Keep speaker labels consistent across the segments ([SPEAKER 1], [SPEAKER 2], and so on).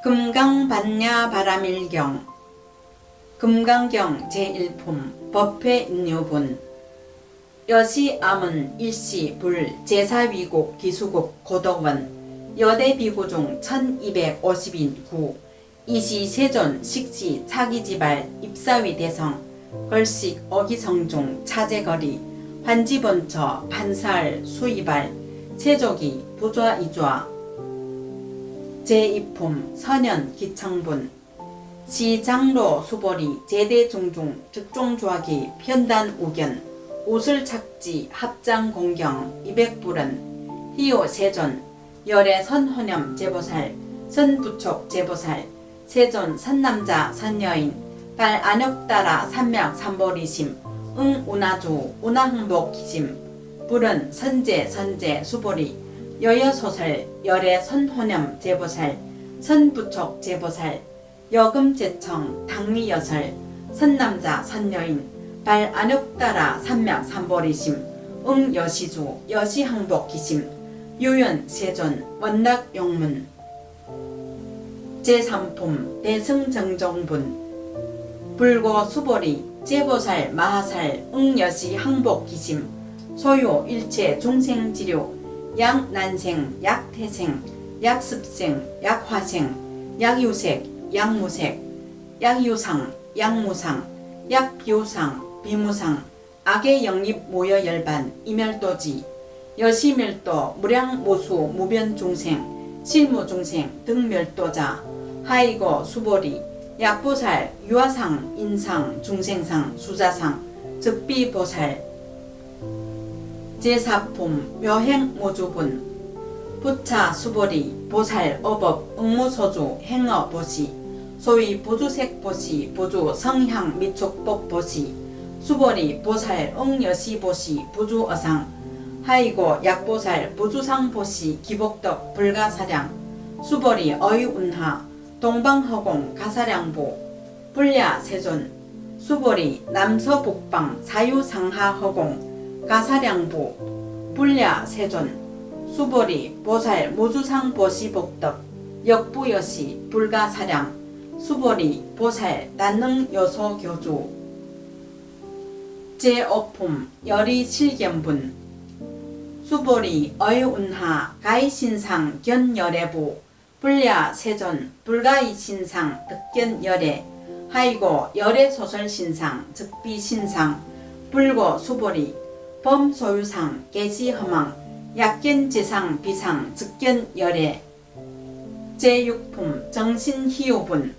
[SPEAKER 1] 금강반야 바라밀경 금강경 제1품 법회인유분 여시암은 일시 불 제사위국 기수국 고덕원 여대비구중 1250인 구 이시세존 식시 차기지발 입사위 대성 걸식 어기성중 차제거리 환지번처 반살 수이발 세족이 부좌이좌 제2품 선현 기청분 시장로 수보리 제대중중 즉종조하기 편단우견 우술착지 합장공경 200불은 희요세존 열애 선호념 제보살 선부촉 제보살 세존 선남자 선여인 발안역따라 삼맥삼보리심 응운하주 운하흥복 기심 불은 선제 선제 수보리 여여소설 열애 선호념 제보살 선부촉 제보살 여금제청 당리여설 선남자 선여인 발안역따라 삼맥삼보리심 응여시주 여시항복 기심 유연세존 원락용문 제3품 대승정정분 불고 수보리 제보살 마하살 응여시 항복기심 소요 일체 중생지료 약난생 약태생 약습생 약화생 약유색 약무색 약유상 약무상 약비우상 비무상 악의 영립 모여열반 이멸도지 여시멸도 무량모수 무변중생 실무중생 등멸도자 하이고 수보리 약보살 유아상 인상 중생상 수자상 즉비보살 제4품 묘행모주분 부차 수보리 보살 어법 응무소주 행어보시 소위 보주색보시 보주 성향 미촉법보시 수보리 보살 응여시보시 부주어상 하이고 약보살 부주상보시 기복덕 불가사량 수보리 어이운하 동방허공 가사량보 불야세존 수보리 남서북방 사유상하허공 가사량보 불야세존 수보리 보살 무주상보시복덕 역부여시 불가사량 수보리 보살 난능여소교주 제5품 열이칠견분 수보리 어이운하 가이신상 견열애부 불야세존 불가이신상 득견열애 하이고 열애소설신상 즉비신상 불고 수보리 범소유상 계시허망 약견지상 비상 즉견열애 제6품 정신희요분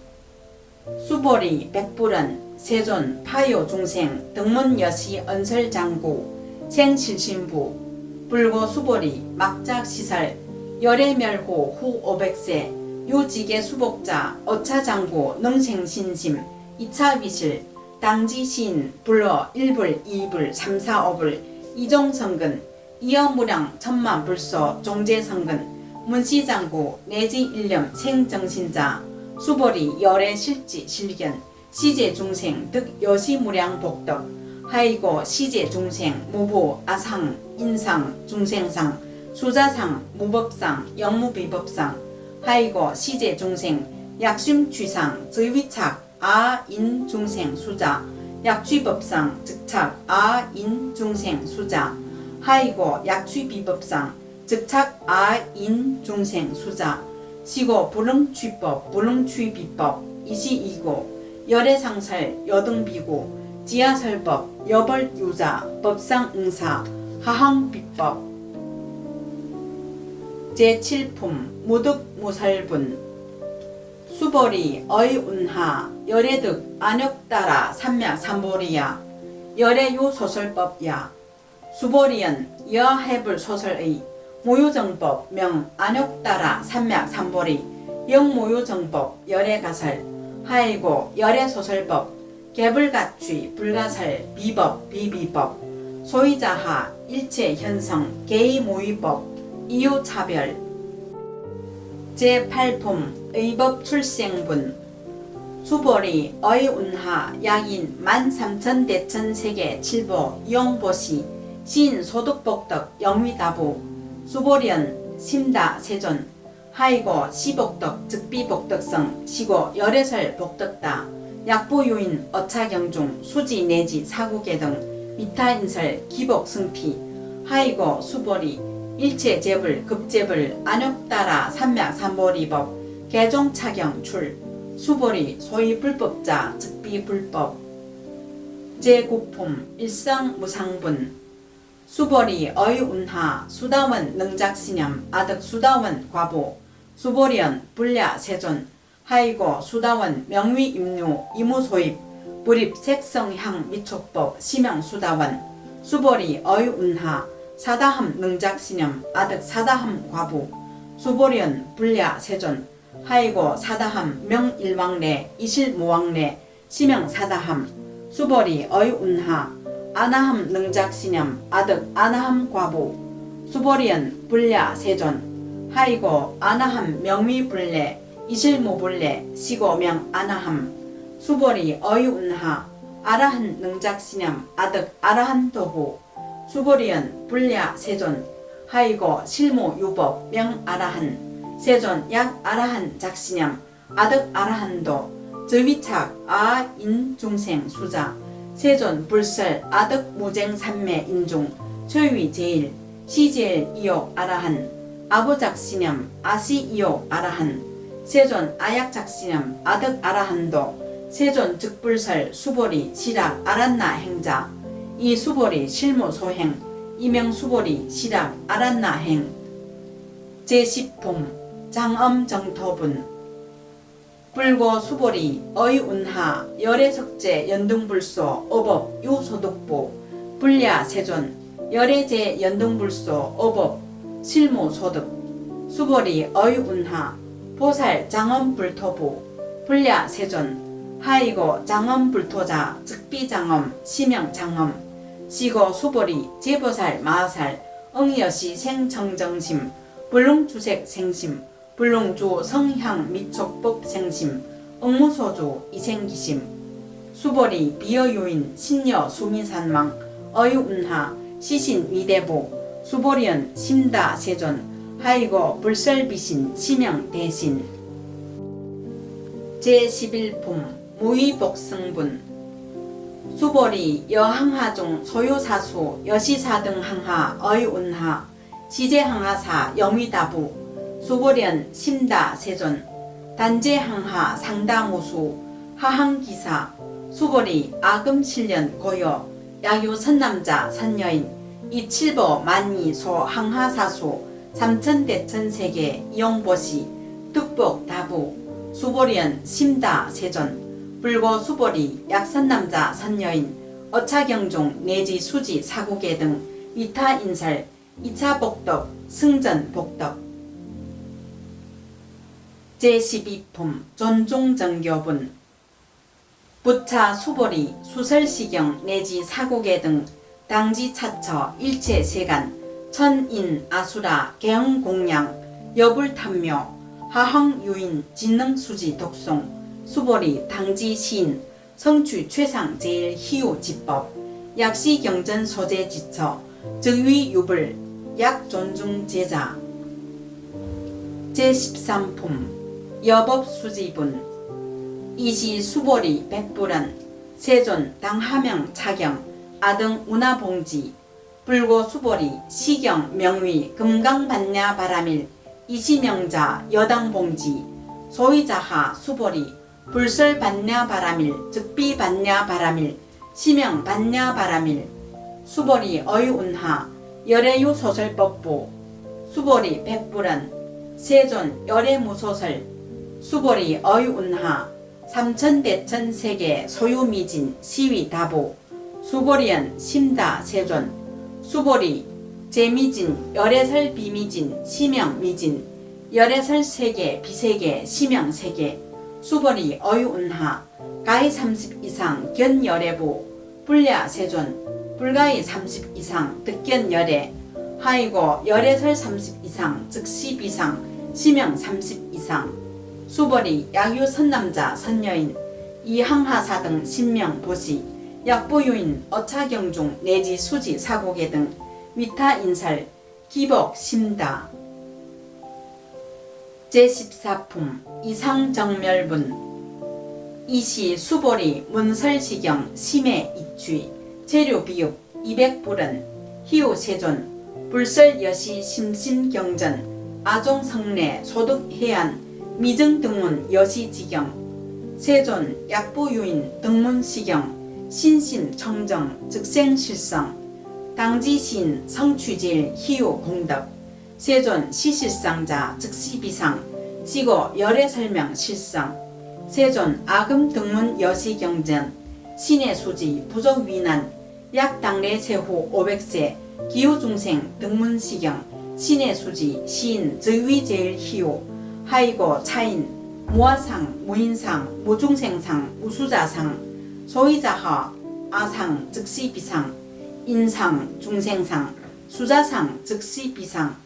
[SPEAKER 1] 수보리 백불은 세존 파요중생 등문여시 언설장구 생실신부 불고 수보리 막작시설 열애멸호 후 500세 유지계 수복자 어차장구 능생신심 2차위실 당지시인 불러 1불 2불 3, 4, 5불 이종성근 이어무량 천만불소 종제성근 문시장구 내지 일념 생정신자 수보리 열애실지 실견 시제중생 득여시무량복덕 하이고 시제중생 무부 아상 인상 중생상 수자상 무법상 영무비법상 하이고 시제중생 약심취상 저위착 아인중생 수자 약취법상 즉착 아인중생 수자 하이고 약취비법상 즉착 아인중생 수자 시고 불응취법 불응취비법 이시이고 열애상설 여등비고 지하설법 여벌유자 법상응사 하항비법 제7품 무득무설분 수보리 어이운하 열애득 안역따라 삼맥삼보리야 열애유소설법야 수보리연 여해불 소설의 모유정법 명 안역따라 삼맥삼보리 영모유정법 열애가설 하이고 열애소설법 개불가취 불가설 비법 비비법 소위자하 일체현성 개의모의법 이유차별 제8품 의법출생분 수보리 어이운하 약인 13,000대천세계 칠보 이용보시 시인 소득복덕 영위다부 수보련 심다 세존 하이고 시복덕 즉비복덕성 시고 열애설 복덕다 약보요인 어차경중 수지 내지 사국계 등 위타인설 기복승피 하이고 수보리 일체재불 급재불 안욕따라 삼맥삼보리법 개종차경 출 수보리 소위 불법자 즉비불법 제9품 일성무상분 수보리 어이운하 수다원 능작신염 아득 수다원 과보 수보리언 불야 세존 하이고 수다원 명위임류 이무소입 불입 색성향 미촉법 시명수다원 수보리 어이운하 사다함 능작신염 아득 사다함 과부 수보리언 불야 세존 하이고 사다함 명일왕래 이실무왕래 시명사다함 수보리 어이운하 아나함 능작신염 아득 아나함 과부 수보리언 불야 세존 하이고 아나함 명위불래 이실무불래 시고명 아나함 수보리 어이운하 아라한 능작신염 아득 아라한 도부 수보리언 불야 세존 하이고 실무유법 명 아라한 세존 약 아라한 작신염 아득 아라한도 저위착 아인 중생 수자 세존 불설 아득 무쟁 삼매 인중 최위 제일 시제일 이욕 아라한 아부작신염 아시 이욕 아라한 세존 아약작신염 아득 아라한도 세존 즉불설 수보리 시락 아란나 행자 이 수보리 실무소행 이명 수보리 시락 아란나 행 제10품 장엄정토분 불고 수보리 어이운하 열애석제 연등불소 어법 유소득부 불야 세존 열애제 연등불소 어법 실무소득 수보리 어이운하 보살 장엄불토부 불야 세존 하이고 장엄불토자 즉비장엄 시명장엄 시고 수보리 제보살 마하살 응여시 생정정심 불릉주색 생심 불릉주 성향 미촉법 생심 응무소주 이생기심 수보리 비어요인 신여 수민산망 어이운하 시신 위대부 수보리언 심다 세존 하이고 불설비신 시명 대신 제11품 무위복승분 수보리 여항하중 소유사수 여시사등 항하 어이운하 시제항하사 영위다부 수보리언 심다 세존 단제항하 상다무수 하항기사 수보리 아금칠년 고여 야유 선남자 선여인 이칠보 만이 소 항하사수 삼천대천세계 이용보시 뚝복 다부 수보리언 심다 세존 불고 수보리 약선남자 선여인 어차경중 내지 수지 사국계 등 위타인설 2차 복덕 승전 복덕 제12품 존중정교분 부차 수보리 수설시경 내지 사국계 등 당지차처 일체세간 천인 아수라 개흥공양 여불탐묘 하흥유인 진능수지 독송 수보리 당지시인 성취 최상 제일 희우지법 약시경전 소재지처 즉위유불 약존중제자 제13품 여법수지분 이시 수보리 백불은 세존 당하명 차경 아등 운하봉지 불고 수보리 시경 명위 금강반야 바람일 이시명자 여당봉지 소위자하 수보리 불설 반야 바람일 즉비 반야 바람일 시명 반야 바람일 수보리 어이운하 열애유 소설법부 수보리 백불은 세존 열애무소설 수보리 어이운하 삼천대천세계 소유미진 시위다보 수보리언 심다 세존 수보리 제미진 열애설 비미진 시명미진 열애설 세계 비세계 시명세계 수보리 어이운하 가히 30 이상 견열애부 불야 세존 불가히 30 이상 득견열애 하이고 열애설 30 이상 즉시비상 시명 30 이상 수보리 약유 선남자 선여인 이항하사 등 신명 보시 약보유인 어차경중 내지 수지 사고계 등 위타인설 기복 심다 제14품 이상정멸분 이시 수보리 문설시경 심해 이취 재료비읍 200불은 희우세존 불설여시 심심경전 아종성내 소득해안 미증등문 여시지경 세존 약부유인 등문시경 신심청정 즉생실성 당지신 성취질 희우공덕 세존 시실상자 즉시비상 시고 열애설명 실상 세존 아금 등문 여시경전 신의 수지 부족위난 약당례 세후 500세 기후중생 등문시경 신의 수지 시인 즉위제일희우 하이고 차인 무아상 무인상 무중생상 무수자상 소이자하 아상 즉시비상 인상 중생상 수자상 즉시비상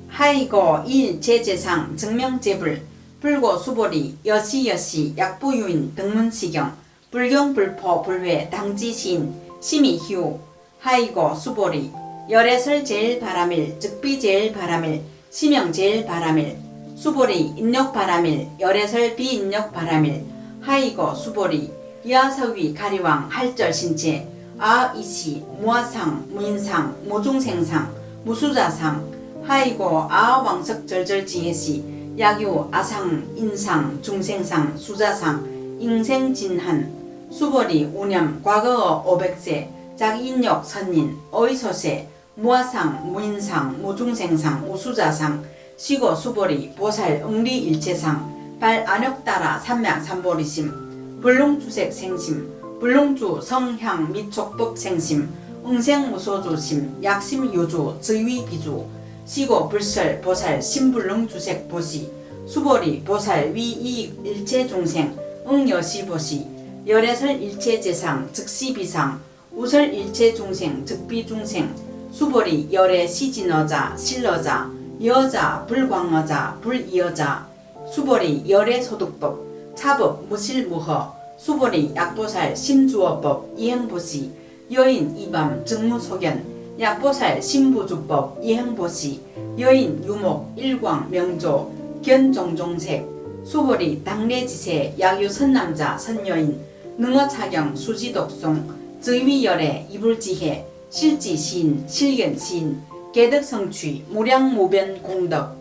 [SPEAKER 1] 하이고 일제제상 증명제불 불고수보리 여시여시 약부유인 등문시경 불경불포 불회 당지시인 심이희우 하이고 수보리 열애설 제일바람일 즉비제일바람일 심영제일바람일 수보리 인력바람일 열애설 비인력바람일 하이고 수보리 이하서위 가리왕 할절신체 아이시 무아상 무인상 무중생상 무수자상 하이고 아왕석절절지혜시 약유 아상 인상 중생상 수자상 인생진한 수보리 우념 과거어 500세 작인력 선인 어이소세 무아상 무인상 무중생상 무수자상 시고 수보리 보살 응리일체상 발안역따라 삼맥삼보리심 불롱주색 생심 불롱주 성향 및 족법 생심 응생무소조심 약심유주 즉위비주 시고 불설 보살 신불능주색 보시 수보리 보살 위이익 일체중생 응여시보시 열애설 일체재상 즉시비상 우설 일체중생 즉비중생 수보리 열애 시진어자 실어자 여자 불광어자 불이어자 수보리 열애 소득법 차법 무실무허 수보리 약보살 심주어법 이행보시 여인 이밤 증무소견 약보살 신부주법 이행보시 여인 유목 일광 명조 견종종색 수보리 당례지세 약유선남자 선여인 능어차경 수지독송 즉위열애 이불지혜 실지시인 실견시인 개덕성취 무량무변 공덕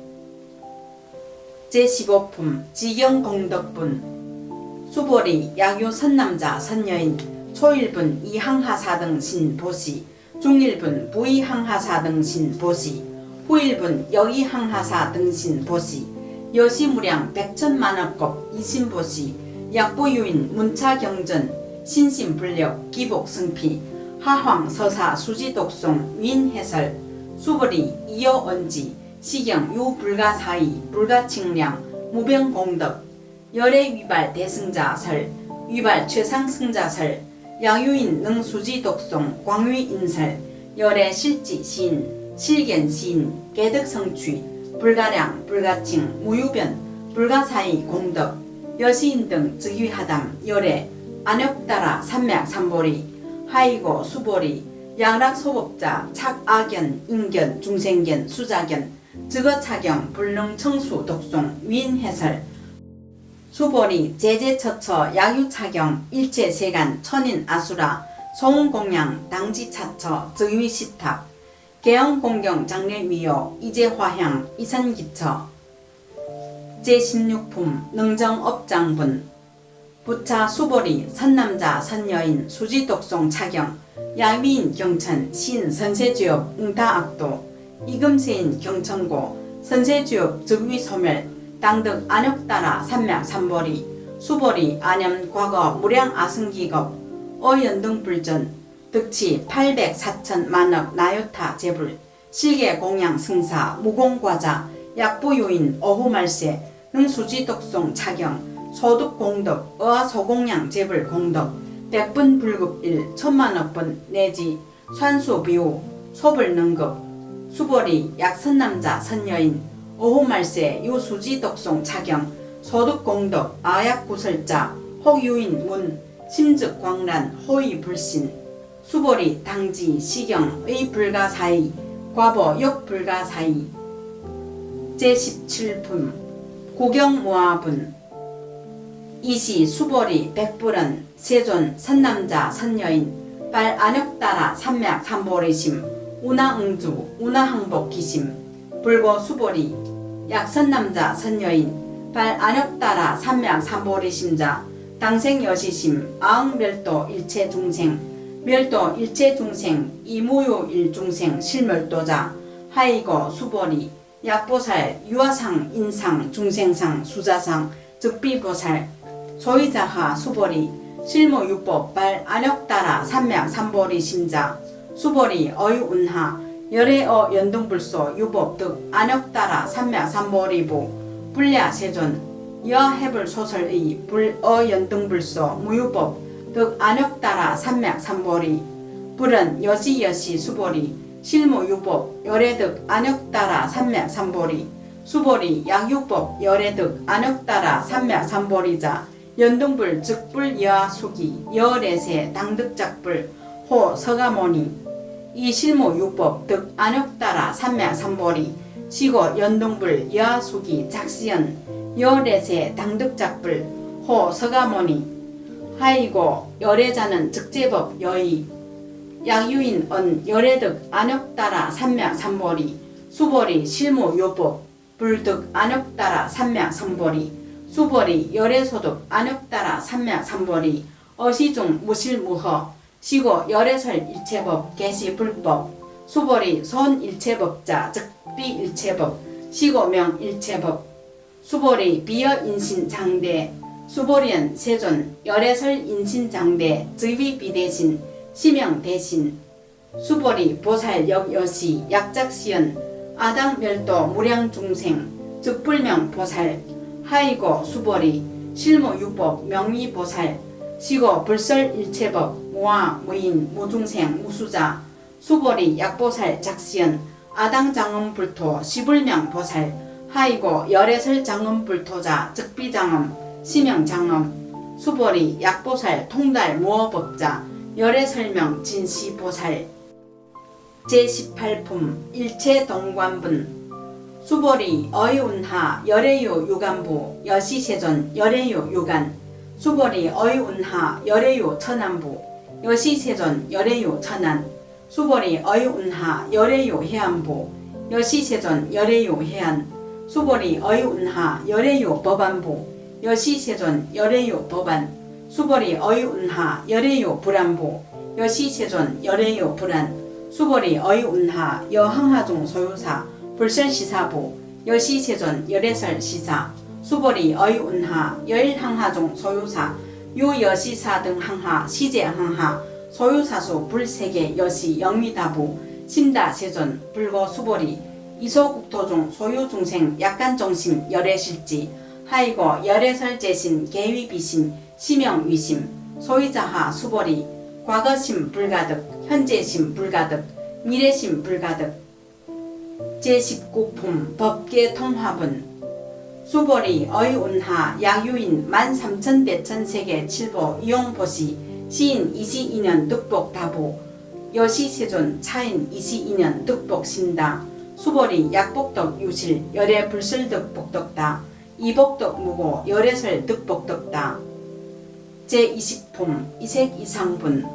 [SPEAKER 1] 제15품 지경공덕분 수보리 약유선남자 선여인 초일분 이항하사등 신보시 중일분 부이항하사 등신 보시 후일분 여기항하사 등신 보시 여시무량 백천만업급 이신보시 약보유인 문차경전 신심불력 기복승피 하황서사 수지독송 윈해설 수보리 이어언지 시경 유불가사의 불가칭량 무병공덕 열애위발 대승자설 위발 최상승자설 양유인 능수지독송 광위인설 열애 실지시인 실견시인 개덕성취 불가량 불가칭 무유변 불가사의 공덕 여시인 등 즉위하담 열애 안역따라 삼맥삼보리 하이고 수보리 양락소법자 착악견 인견 중생견 수자견 즉어차경 불능청수 독송 위인해설 수보리 제제처처 약유차경 일체세간 천인 아수라 소음공양 당지차처 즉위시탑 개영공경 장례미요 이제화향 이산기처 제16품 능정업장분 부차 수보리 선남자 선여인 수지독송 차경 야위인 경천 신 선세주엽 응다악도 이금세인 경천고 선세주엽 즉위소멸 당득 안역따라 삼맥삼보리 수보리 안염 과거 무량 아승기겁 어연등불전 득치 800 4천 만억 나요타 제불 실계 공양 승사 무공과자 약부유인 어후말세 능수지독송 차경 소득공덕 어하소공양 제불 공덕 백분 불급일 천만억분 내지 산수비우 소불능급 수보리 약선남자 선여인 어후말세 유수지독송 차경 소득공덕 아약구설자 혹유인 문 심즉광란 호의불신 수보리 당지 시경의 불가사의 과보 역불가사의 제17품 구경모아분 이시 수보리 백불은 세존 선남자 선여인 빨 안역따라 삼맥 삼보리심 운하응주 운하항복 기심 불고 수보리 약선남자 선여인 빨 안역따라 삼맥 삼보리심자 당생 여시심 아흥멸도 일체중생 멸도 일체중생 이무요 일중생 실멸도자 하이고 수보리 약보살 유아상 인상 중생상 수자상 즉비보살 소이자하 수보리 실무유법 발 안역따라 삼맥 삼보리 심자 수보리 어유운하 열애어 연등불소 유법 득 안역따라 삼맥 삼보리부 불야세존 여해불 소설의 불어 연등불소 무유법 득 안역따라 삼맥 삼보리 불은 여시여시 수보리 실무유법 열애득 안역따라 삼맥 삼보리 수보리 약유법 열애득 안역따라 삼맥 삼보리자 연등불 즉불 여수기 여래세 당득작불 호 서가모니 이 실무유법 득 안역따라 삼맥 삼보리 시고 연등불 여수기 작시연 여래세 당득작불 호 서가모니 하이고 열애자는 즉제법 여의 약유인 언 열애득 안역따라 삼맥 삼보리 수보리 실무요법 불득 안역따라 삼맥 삼보리 수보리 열애소득 안역따라 삼맥 삼보리 어시중 무실무허 시고 열애설 일체법 개시불법 수보리 손일체법자 즉비일체법 시고명 일체법 수보리 비여인신장대 수보리은 세존 열애설 인신장대 즉위비대신 시명대신 수보리 보살 역여시 약작시연 아당멸도 무량중생 즉불명 보살 하이고 수보리 실무유법 명의보살 시고 불설일체법 무아 무인 무중생 무수자 수보리 약보살 작시연 아당장엄불토 시불명 보살 하이고 열애설 장엄불토자 즉비장엄 시명장엄 수보리 약보살 통달 무어법자 열애설명 진시보살 제18품 일체동관분 수보리 어이운하 열애요 유간부 여시세존 열애요 유간 수보리 어이운하 열애요 천안부 여시세존 열애요 천안 수보리 어이운하 열애요 해안부 여시세존 열애요 해안 수보리 어이운하 열애요 법안부 여시세존 열애요 법안 수보리 어이운하 열애요 불안부 여시세존 열애요 불안 수보리 어이운하 여항하중 소유사 불설시사부 여시세존 열애설 시사 수보리 어이운하 열항하중 소유사 유여시사 등 항하 시제항하 소유사수 불세계 여시 영미다부 심다세존 불고 수보리 이소국토중 소유중생 약간정심 열애실지 하이고 열애설제신 계위비신 시명위심 소이자하 수보리 과거심 불가득 현재심 불가득 미래심 불가득 제19품 법계통화분 수보리 어이운하 야유인 13,000대천세계 칠보 이용보시 시인 22년 득복다부 여시세존 차인 22년 득복신다 수보리 약복덕 유실 열애 불설득 복덕다 이복덕 무고 열애설 득복덕다 제20품 이색이상분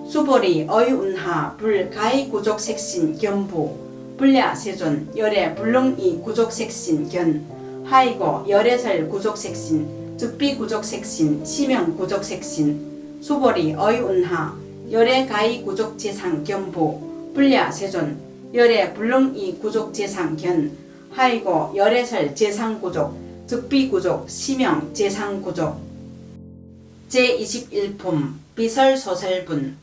[SPEAKER 1] 수보리 어이운하 불 가이구족색신 견부 불야세존 열애 불능이 구족색신 견 하이고 열애설 구족색신 즉비구족색신 시명구족색신 수보리 어이운하 열애 가이구족재상 견부 불야세존 열애 불능이 구족재상 견 하이고 열애설 재상구족 즉비구족 시명 재상구족 제21품 비설소설분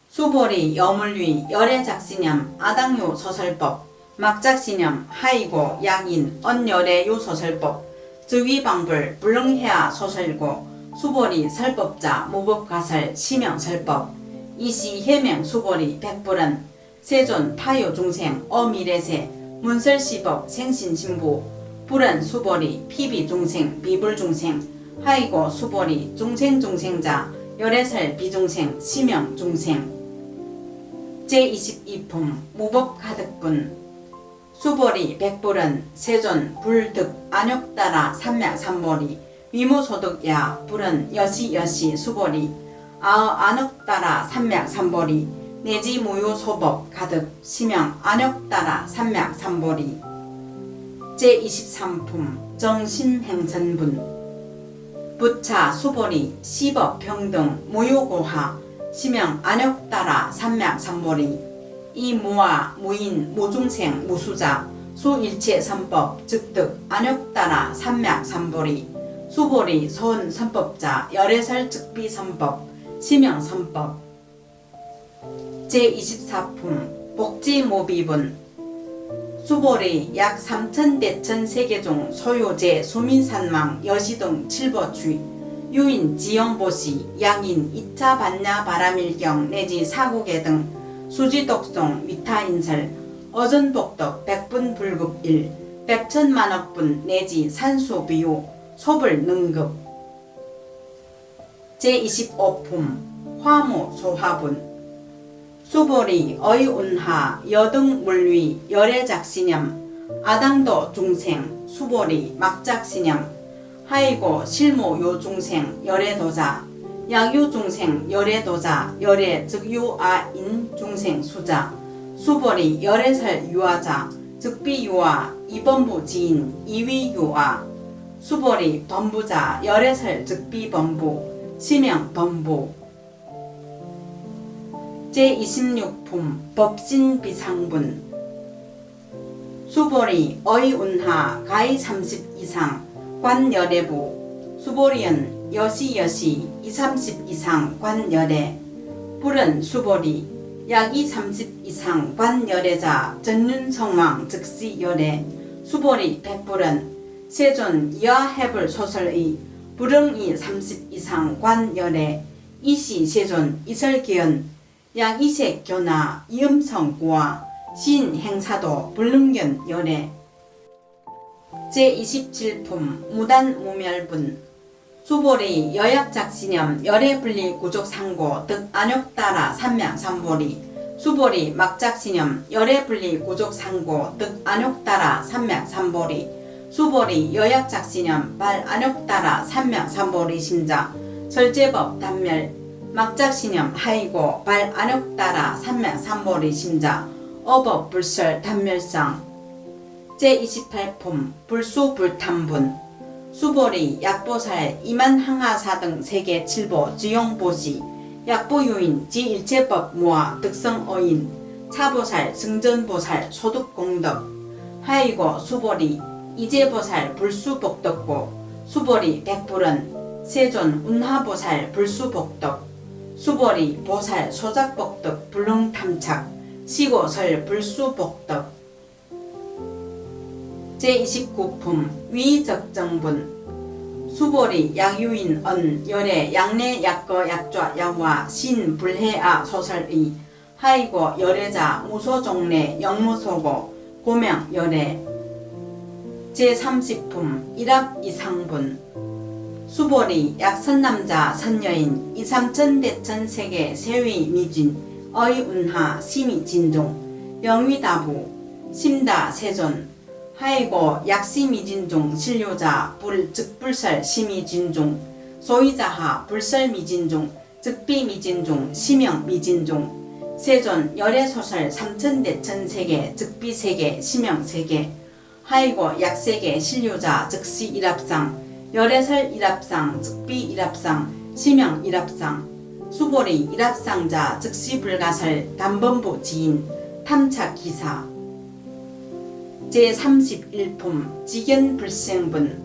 [SPEAKER 1] 수보리 여물위 열애작시념 아당요 소설법 막작시념 하이고 약인 언열애요 소설법 즉위방불 불능해야 소설고 수보리 설법자 무법가설 시명설법 이시 해명 수보리 백불은 세존 파요중생 어미래세 문설시법 생신신부 불은 수보리 피비중생 비불중생 하이고 수보리 중생중생자 열애설 비중생 시명중생 제22품 무법가득분 수보리 백불은 세존 불득 안욕따라 삼맥삼보리 위무소득야 불은 여시여시 수보리 아어 안욕따라 삼맥삼보리 내지 무효소법 가득 시명 안욕따라 삼맥삼보리 제23품 정신행선분 부차 수보리 시법평등 무효고하 시명 안욕따라 삼맥삼보리 이 무아 무인 무중생 무수자 수일체선법 즉득 안욕따라 삼맥삼보리 수보리 소은선법자 열애설 즉비선법 시명선법 제24품 복지모비분 수보리 약 3,000대천 세계중 소유제 수민산망 여시등 칠보추 유인 지영보시 양인 2차 반야 바라밀경 내지 사국계 등 수지독송 위타인설 어전복덕 백분불급 1 백천만억분 내지 산수비유 소불능급 제25품 화무소화분 수보리 어이운하 여등물위 열애작신염 아당도 중생 수보리 막작신염 하이고 실모 요중생 열애도자 약유중생 열애도자 열애 즉 유아인 중생 수자 수보리 열애설 유아자 즉 비유아 이범부 지인 이위유아 수보리 범부자 열애설 즉 비범부 시명 범부 제26품 법신비상분 수보리 어이운하 가이 30 이상 관열애부 수보리은 여시여시 230 이상 관열애 불은 수보리 약이 30 이상 관열애자 전륜성왕 즉시 열애 수보리 백불은 세존 이하해불 소설의 불응이 30 이상 관열애 이시 세존 이설기연 약 이색 견화 이음성구와 신 행사도 불능견 열애 제27품 무단무멸분 수보리 여약작신염 열애분리 구족상고 득 안욕따라 삼맥삼보리 수보리 막작신염 열애분리 구족상고 득 안욕따라 삼맥삼보리 수보리 여약작신염 발 안욕따라 삼맥삼보리 심자 절제법 단멸 막작신염 하이고 발 안욕따라 삼맥삼보리 심자 어법 불설 단멸상 제28품 불수불탐분 수보리 약보살 이만항하사 등 세계 칠보 지용보시 약보유인 지일체법 무아 득성어인 차보살 승전보살 소득공덕 하이고 수보리 이제보살 불수복덕고 수보리 백불은 세존 운하보살 불수복덕 수보리 보살 소작복덕 불능탐착 시고설 불수복덕 제29품 위적정분 수보리 약유인 언 열애 양내 약거 약좌 야와 신 불해아 소설의 하이고 열애자 무소종래 영무소고 고명 열애 제30품 일합이상분 수보리 약선남자 선여인 2, 3천 대천 세계 세위 미진 어이운하 심이진종 영위다부 심다 세존 하이고 약시미진종 신료자 불 즉불설 심이진종 소이자하 불설미진종 즉비미진종 시명미진종 세존 열애소설 3천대천 세계 즉비세계 시명세계 하이고 약세계 신료자 즉시 일합상 열애설 일합상 즉비 일합상 시명 일합상 수보리 일합상자 즉시 불가설 단번부 지인 탐착기사 제31품 직연불생분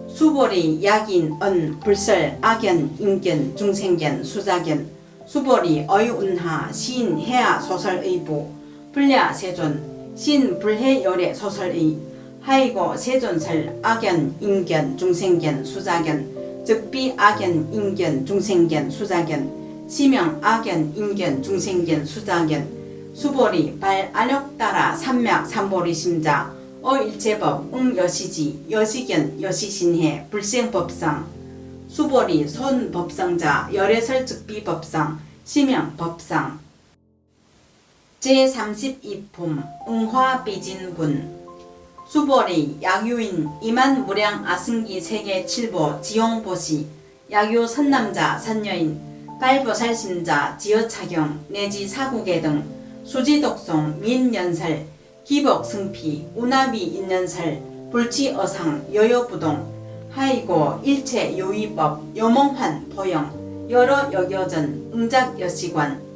[SPEAKER 1] 수보리 약인 언 불설 악연 인견 중생견 수자견 수보리 어이운하 시인 해아 소설의부 불야 세존 시인 불해 열애 소설의 하이고 세존설 악연 인견 중생견 수자견 즉비 악연 인견 중생견 수자견 시명 악연 인견 중생견 수자견 수보리 발 안욕따라 삼맥삼보리 심자 어일체법 응여시지 여시견 여시신해 불생법상 수보리 손법상자 열애설 즉비법상 시명법상 제32품 응화비진군 수벌이 야유인 이만무량 아승기 세계 7보 지용보시 야유 선남자 선여인 발보살신자 지어차경 내지 사국의 등 수지독송 민연설 기복승피 우나비 인연설 불치어상 여여부동 하이고 일체요의법 여몽환 포영 여러 여여전 응작여시관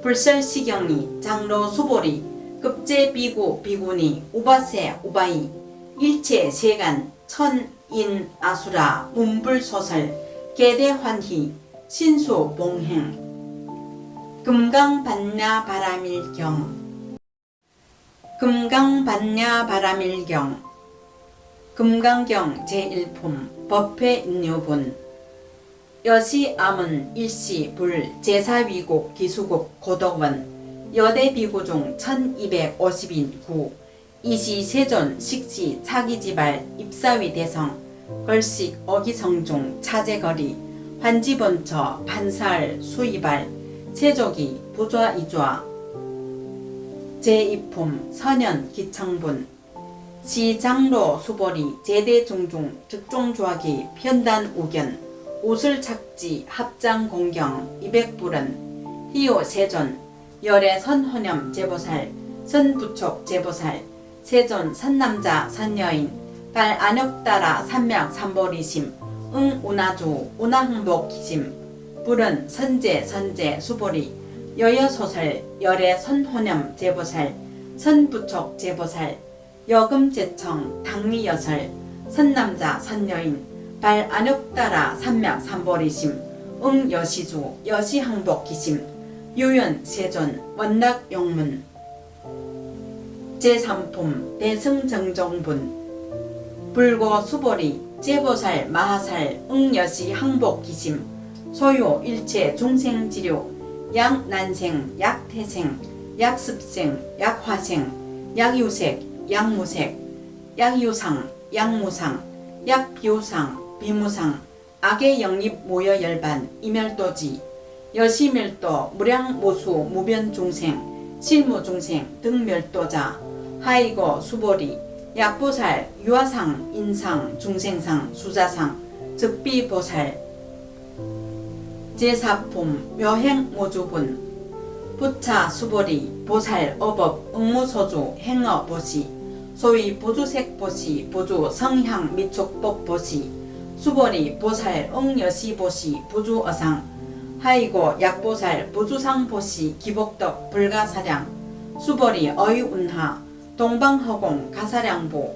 [SPEAKER 1] 불설시경리 장로 수보리 급제비구 비구니 우바세 우바이 일체세간 천인 아수라 문불소설 계대환희 신수봉행 금강반야 바라밀경 금강반야 바라밀경 금강경 제1품 법회인유분 여시암은 일시 불 제사위국 기수국 고덕원 여대비구중 1250인 구 이시 세존 식시 차기지발 입사위 대성 걸식 어기성중 차제거리 환지번처 반살 수이발 세족이 부좌이좌 제2품 선연 기청분 시장로 수보리 제대중중 즉종조하기 편단 우견 옷을 착지 합장 공경 200불은 희요 세존 열애 선호념 제보살 선부촉 제보살 세존 선남자 선여인 발 안역따라 삼약 삼보리심 응운하주 운하흥복 기심 불은 선제 선제 수보리 여여소설 열애 선호념 제보살 선부촉 제보살 여금제청 당리여설 선남자 선여인 발 안역따라 삼약 삼보리심 응여시주 여시항복 기심 유연 세존 원락 용문 제3품 대승정정분 불고 수보리 제보살 마하살 응여시 항복 기심 소요 일체 중생지료 약난생 약태생 약습생 약화생 약유색 약무색 약유상 약무상 약비우상 비무상 악의 영립 모여 열반 이멸도지 여시멸도 무량모수 무변중생 실무중생 등 멸도자 하이고 수보리 약보살 유아상 인상 중생상 수자상 즉비보살 제4품 묘행모주분 부차 수보리 보살 어법 응무소주 행어보시 소위 보주색보시 보주 성향 미촉법보시 수보리 보살 응여시보시 부주어상 하이고 약보살 부주상보시 기복덕 불가사량 수보리 어이운하 동방허공 가사량보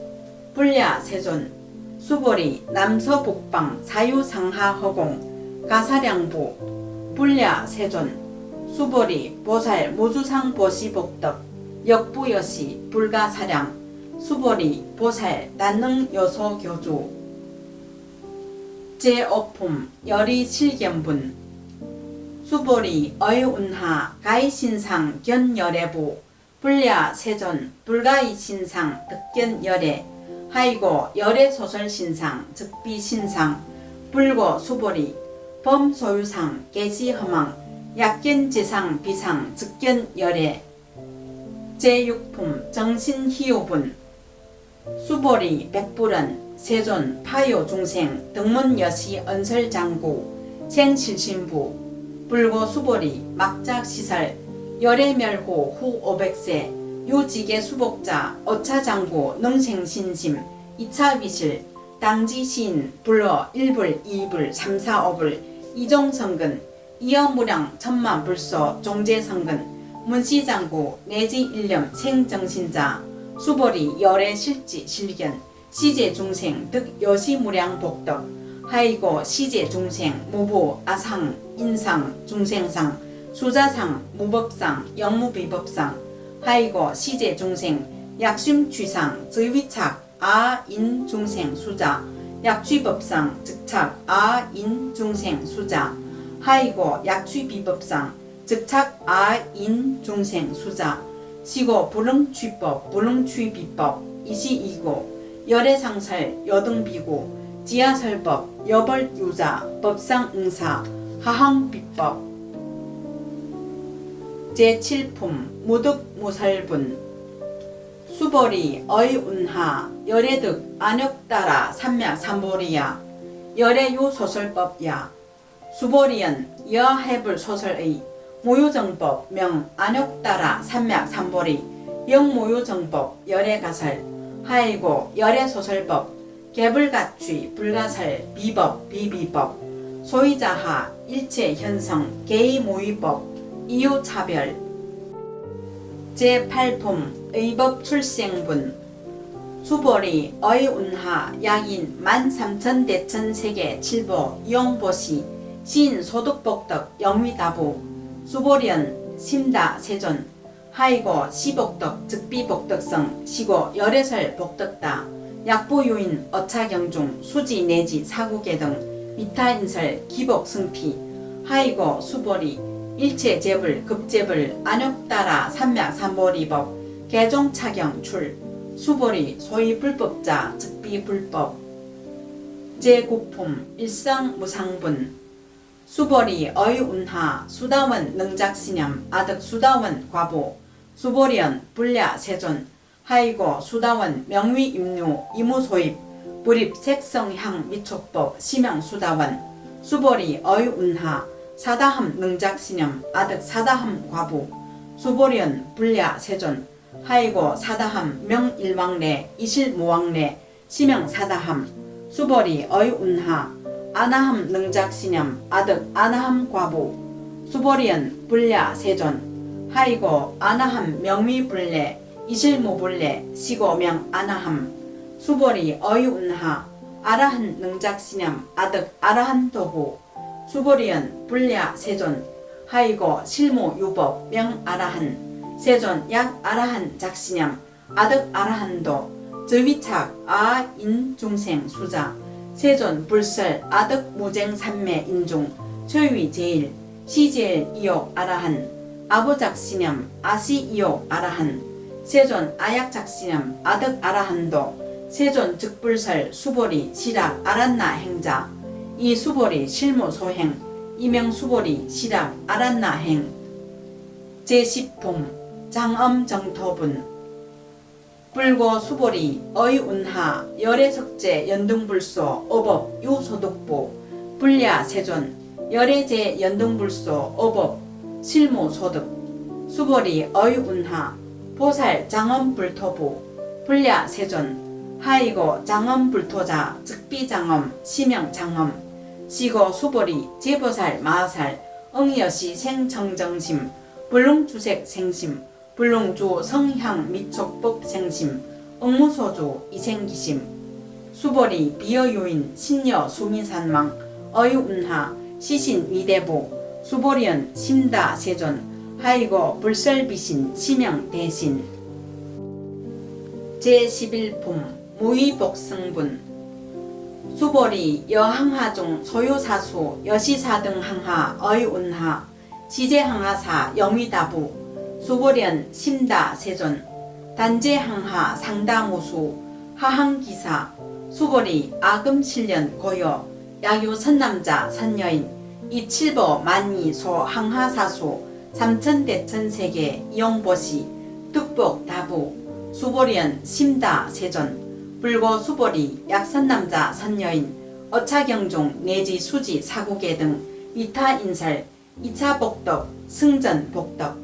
[SPEAKER 1] 불야 세존 수보리 남서북방 사유상하허공 가사량보 불야 세존 수보리 보살 모주상보시복덕 역부여시 불가사량 수보리 보살 난능여소교주 제5품 열이칠견분 수보리 어이운하 가이신상 견열애부 불야 세존 불가이신상 득견열애 하이고 열애소설신상 즉비신상 불고 수보리 범소유상 계시허망 약견지상 비상 즉견열애 제6품 정신희요분 수보리 백불은 세존 파요중생 등문여시 언설장구 생실신부 불고 수보리 막작시설 열애멸고 후 500세 유지계 수복자 어차장구 능생신심 2차비실 당지시인 불러 1불 2불 3, 4, 5불 이종성근 이어무량 천만불소 종제성근 문시장구 내지 일념 생정신자 수보리 열애 실지 실견 시제중생 득 여시무량 복덕 하이고 시제중생 무부 아상 인상 중생상 수자상 무법상 영무비법상 하이고 시제중생 약심취상 저위착 아인중생 수자 약취법상 즉착 아인중생 수자 하이고 약취비법상 즉착 아인중생 수자 시고 불응취법 불응취비법 이시이고 열애상설 여등비고 지하설법 여벌유자 법상응사 하항비법 제7품 무득무설분 수보리 어이운하 열애득 안역따라 삼맥삼보리야 열애유 소설법야 수보리연 여해불 소설의 모유정법 명 안역따라 삼맥삼보리 영모유정법 열애가설 하이고 열애소설법 개불가취 불가설 비법 비비법 소위자하 일체현성 개의모의법 이유차별 제8품 의법 출생분 수보리 어이운하 약인 13,000대천세계 칠보 이용보시 시인 소득복덕 영위다부 수보련 심다 세존 하이고 시복덕 즉비복덕성 시고 열애설 복덕다 약보유인 어차경중 수지 내지 사구계 등 미타인설 기복승피 하이고 수보리 일체재불 급재불 안역따라 삼맥삼보리법 개종차경 출 수보리 소위 불법자 즉비 불법 제9품 일성무상분 수보리 어이운하 수다원 능작신염 아득 수다원 과보 수보련 불야 세존 하이고 수다원 명위임류 이무소입 불입 색성향 미촉법 시명수다원 수보리 어이운하 사다함 능작신염 아득 사다함 과부 수보련 불야 세존 하이고 사다함 명일왕래 이실무왕래 시명사다함 수보리 어이운하 아나함 능작신염 아득 아나함 과부 수보리연 불야 세존 하이고 아나함 명위불래 이실무불래 시고명 아나함 수보리 어이운하 아라한 능작신염 아득 아라한 도구 수보리연 불야 세존 하이고 실무유법 명 아라한 세존 약 아라한 작신염 아득 아라한도 저위착 아인 중생 수자 세존 불설 아득 무쟁 삼매 인중 최위 제일 시제일 이옥 아라한 아부작신염 아시 이옥 아라한 세존 아약작신염 아득 아라한도 세존 즉불설 수보리 시락 아란나 행자 이 수보리 실무소행 이명 수보리 시락 아란나 행 제10품 장엄정토분 불고 수보리 어이운하 열애석제 연등불소 어법 유소득부 불야 세존 열애제 연등불소 어법 실무소득 수보리 어이운하 보살 장엄불토부 불야 세존 하이고 장엄불토자 즉비장엄 시명장엄 시고 수보리 제보살 마하살 응여시 생정정심 불릉주색 생심 불릉주 성향 미촉법 생심 응무소주 이생기심 수보리 비어요인 신여 수미산망 어이운하 시신 위대부 수보리연 심다 세존 하이고 불설비신 시명 대신 제11품 무의복승분 수보리 여항하중 소유사수 여시사등 항하 어이운하 시제항하사 영위다부 수보련 심다 세존 단제항하 상다무수 하항기사 수보리 아금칠년 고요 야유 선남자 선여인 이칠보 만이 소 항하사수 삼천대천세계 이용보시 득복 다부 수보련 심다 세존 불고 수보리 약선남자 선여인 어차경중 내지 수지 사구계 등 이타인설 2차 복덕 승전 복덕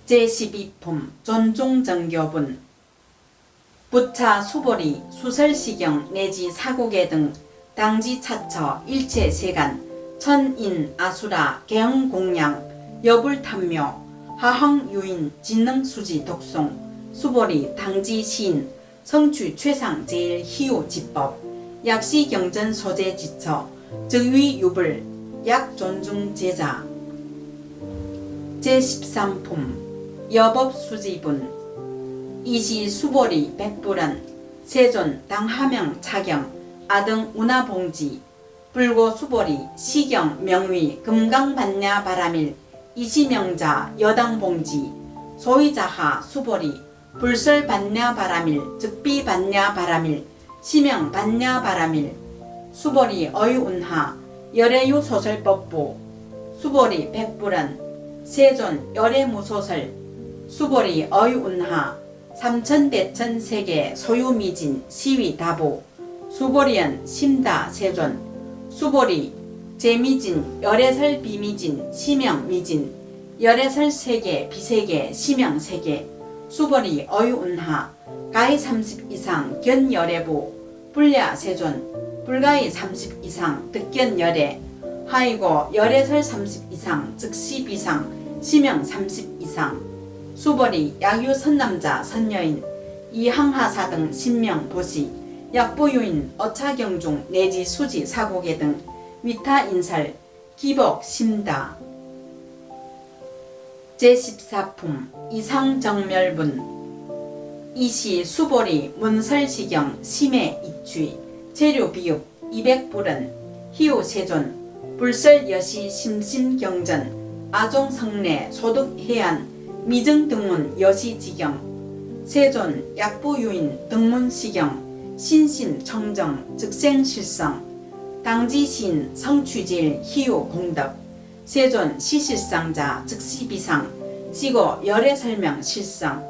[SPEAKER 1] 제12품 존중정교분 부차 수보리 수설시경 내지 사구계 등 당지차처 일체세간 천인 아수라 개흥공양 여불탐묘 하항유인 진능수지 독송 수보리 당지시인 성취 최상 제일 희우 지법 약시경전 소재 지처 즉위유불 약존중 제자 제13품 여법수지분 이시 수보리 백불은 세존 당하명 차경 아등 운하봉지 불고 수보리 시경 명위 금강반야 바라밀 이시명자 여당봉지 소위자하 수보리 불설반야 바라밀 즉비반야 바라밀 시명반야 바라밀 수보리 어이운하 열애유 소설법부 수보리 백불은 세존 열애무소설 수보리 어이운하 삼천대천 세계 소유미진 시위다보 수보리은 심다 세존 수보리 제미진 열애설 비미진 시명미진 열애설 세계 비세계 시명세계 수보리 어이운하 가히 30 이상 견열애부 불야 세존 불가히 30 이상 득견열애 하이고 열애설 30 이상 즉시 비상 시명 30 이상 수보리 약유 선남자 선여인 이항하사 등 신명 보시 약보유인 어차경중 내지 수지 사고계 등 위타 인설 기복 심다 제14품 이상정멸분 이시 수보리 문설시경 심해 이취 재료비읍 200불은 희우세존 불설여시 심심경전 아종성내 소득해안 미증등문 여시지경 세존 약보유인 등문시경 신심청정 즉생실성 당지신 성취질 희우공덕 세존 시실상자 즉시비상 시고 열애설명 실성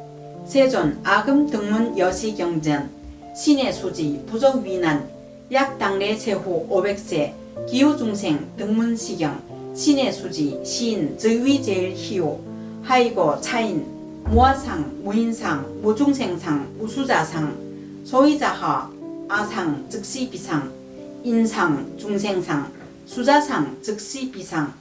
[SPEAKER 1] 세존 아금 등문 여시경전 신의 수지 부족위난 약당례 세후 500세 기후중생 등문시경 신의 수지 시인 즉위제일 희우 하이고 차인 무아상 무인상 무중생상 무수자상 소이자하 아상 즉시비상 인상 중생상 수자상 즉시비상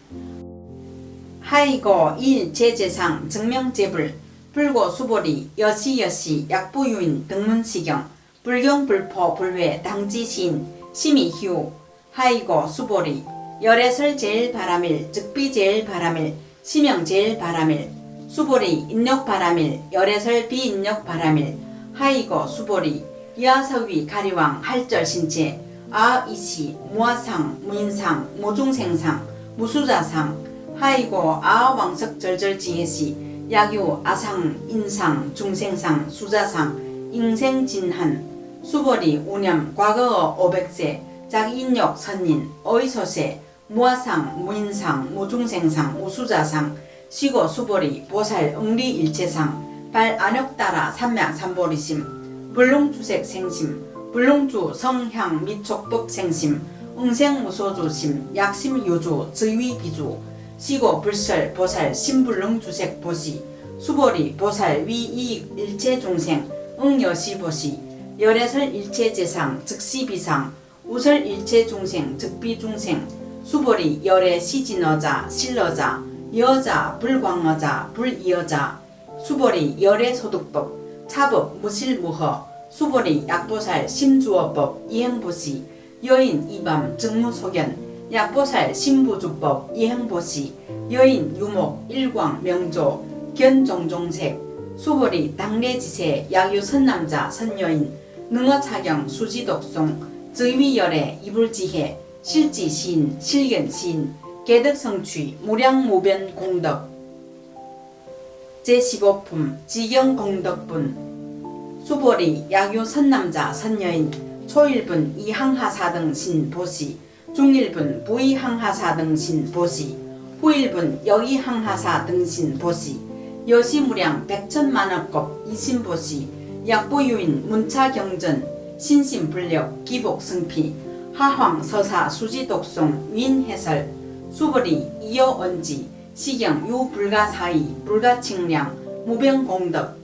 [SPEAKER 1] 하이고 일제제상 증명제불 불고 수보리 여시여시 약부유인 등문시경 불경불포 불회 당지시인 심이휴 하이고 수보리 열애설 제일바람일 즉비제일바람일 시명제일바람일 수보리 인력바람일 열애설 비인력바람일 하이고 수보리 이하서위 가리왕 할절신체 아이시 무아상 무인상 무중생상 무수자상 하이고 아왕석절절지혜시 약유 아상 인상 중생상 수자상 인생진한 수보리 우념 과거어 500세 작인력 선인 어이소세 무아상 무인상 무중생상 무수자상 시고 수보리 보살 응리일체상 발안역따라 삼맥삼보리심 불롱주색 생심 불롱주 성향 미촉법 생심 응생무소주심 약심유주 즉위비주 시고 불설 보살 신불능주색 보시 수보리 보살 위이익 일체중생 응여시보시 열애설 일체재상 즉시비상 우설 일체중생 즉비중생 수보리 열애 시진어자 실러자 여자 불광어자 불이어자 수보리 열애 소득법 차법 무실무허 수보리 약보살 심주어법 이행보시 여인 이밤 증무소견 약보살 신부주법 이행보시 여인 유목 일광 명조 견종종색 수보리 당례지세 약유선남자 선여인 능어차경 수지독송 즉위열애 이불지혜 실지시인 실견시인 개덕성취 무량무변공덕 제15품 지경공덕분 수보리 약유선남자 선여인 초일분 이항하사 등 신보시 중일분 부이항하사 등 신보시 후일분 여기항하사 등 신보시 여시무량 백천만업급 이신보시 약보유인 문차경전 신심불력 기복승피 하황서사 수지독송 윈해설 수보리 이어언지 시경 유불가사의 불가칭량 무병공덕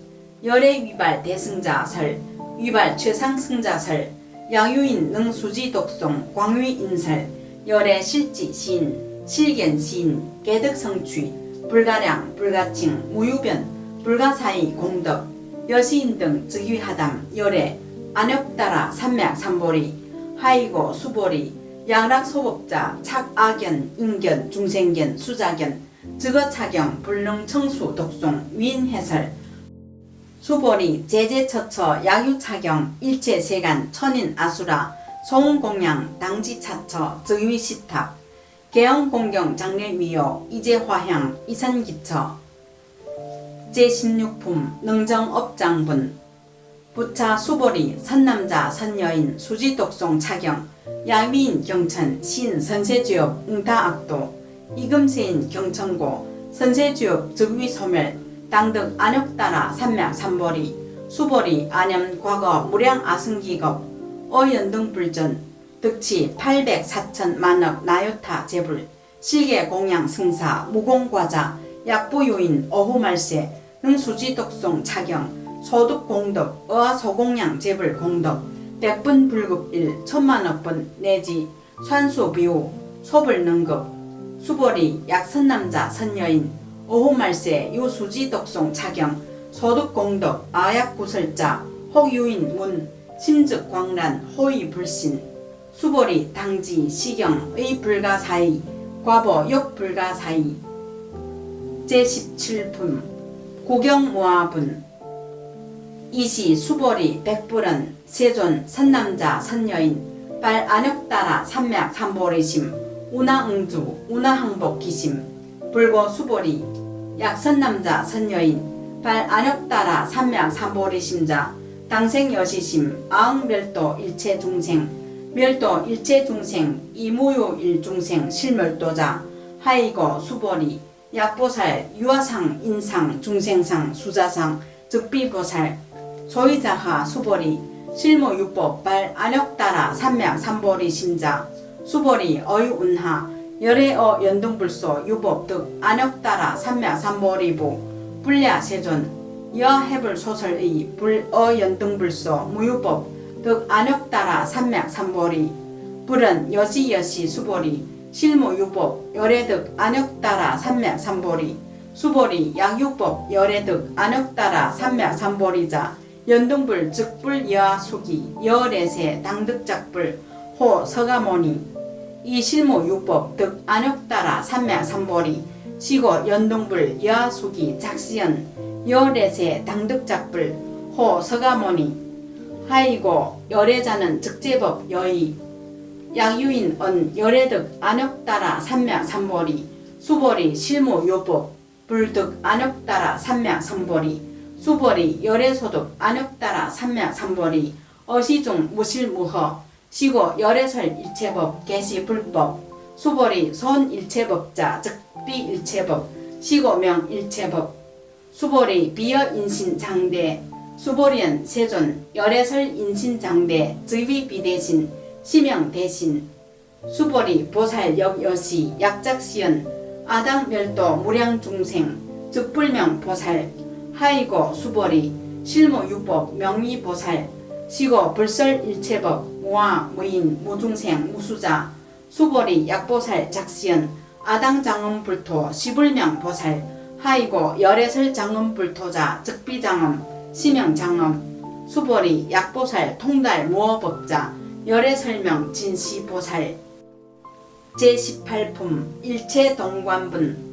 [SPEAKER 1] 열애위발 대승자설 위발 최상승자설 양유인 능수지독송 광위인설 열애 실지시인 실견시인 개덕성취 불가량 불가칭 무유변 불가사의 공덕 여시인 등 즉위하담 열애 안역따라 삼맥삼보리 하이고 수보리 양락소법자 착아견 인견 중생견 수자견 즉어차경 불능청수 독송 위인해설 수보리 제제처처 약유차경 일체세간 천인 아수라 소음공양 당지차처 즉위시탑 개영공경 장례위요 이제화향 이산기처 제16품 능정업장분 부차 수보리 선남자 선여인 수지독송 차경 야위인 경천 신 선세주엽 응다악도 이금세인 경천고 선세주역 즉위소멸 당득 안역따라 산맥 삼보리 수보리 안염 과거 무량 아승기급 어연등불전 득치 800 4천 만억 나요타 제불 실계 공양 승사 무공과자 약보요인 어후말세 능수지 독송 차경 소득 공덕 어하소공양 제불 공덕 백분 불급 1 천만억분 내지 산수 비호 소불 능급 수보리 약선남자 선여인 어후말세 유수지 독송 차경 소득 공덕 아약 구설자 혹유인 문 심즉 광란 호의 불신 수보리 당지 시경의 불가사의 과보 역불가사의 제17품 고경모아분 이시 수보리 백불은 세존 선남자 선여인 빨 안역따라 산맥 삼보리심 운하응주 운하항복 기심 불고 수보리 약선남자 선여인 빨 안역따라 산맥 삼보리심자 당생여시심 아흥멸도 일체중생 멸도 일체중생 이무요 일중생 실멸도자 하이고 수보리 약보살 유아상 인상 중생상 수자상 즉비보살 소위자하 수보리 실무유법 발 안역따라 산맥 삼보리 심자 수보리 어유운하 열애어 연등불소 유법 득 안역따라 산맥 삼보리부 불야 세존 여해불 소설의 불어 연등불소 무유법 득 안역따라 산맥 삼보리 불은 여시여시 수보리 실무유법 열애득 안역따라 산맥 삼보리 수보리 약유법 열애득 안역따라 산맥 삼보리자 연등불 즉불 여수기 여래세 당득작불 호 서가모니 이 실무유법 득 안역따라 산맥 삼보리 시고 연등불 여수기 작시연 여래세 당득작불 호 서가모니 하이고 열애자는 즉제법 여의 약유인 언 열애득 안역따라 산맥 삼보리 수보리 실무요법 불득 안역따라 산맥 삼보리 수보리 열애소득 안역따라 산맥 삼보리 어시중 무실무허 시고 열애설 일체법 개시불법 수보리 손일체법자 즉비일체법 시고명 일체법 수보리 비여인신장대 수보리은 세존 열애설 인신장대 즉위비대신 시명대신 수보리 보살역여시 약작시연 아당멸도 무량중생 즉불명 보살 하이고 수보리 실무유법 명의보살 시고 불설일체법 무아 무인 무중생 무수자 수보리 약보살 작시연 아당장엄불토 시불명보살 하이고 열애설 장엄불토자 즉비장엄 시명장엄 수보리 약보살 통달 무어법자 열애설명 진시보살 제18품 일체동관분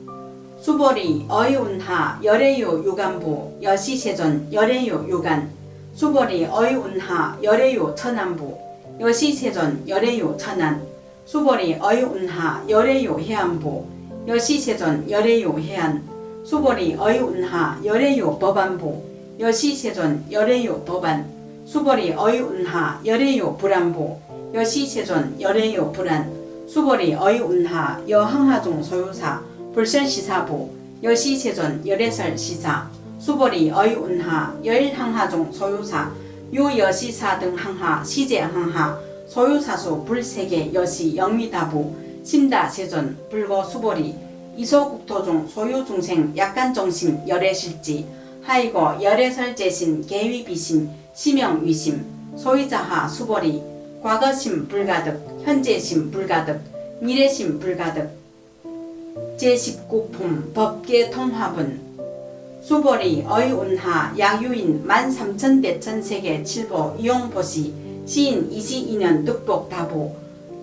[SPEAKER 1] 수보리 어이운하 열애요 유간부 여시세존 열애요 유간 수보리 어이운하 열애요 천안부 여시세존 열애요 천안 수보리 어이운하 열애요 해안부 여시세존 열애요 해안 수보리 어이운하 열애요 법안부 여시세존 열애요 법안 수보리 어이운하 열애요 불안부 여시세존 열애요 불안 수보리 어이운하 여항하중 소유사 불설시사부 여시세존 열애설 시사 수보리 어이운하 열항하중 소유사 유여시사 등 항하 시제항하 소유사수 불세계 여시 영미다부 심다세존 불고 수보리 이소국토중 소유중생 약간정심 열애실지 하이고 열애설제신 계위비신 시명위심 소위자하 수보리 과거심 불가득 현재심 불가득 미래심 불가득 제19품 법계통화분 수보리 어이운하 야유인 13,000대천세계 칠보 이용보시 시인 22년 득복다부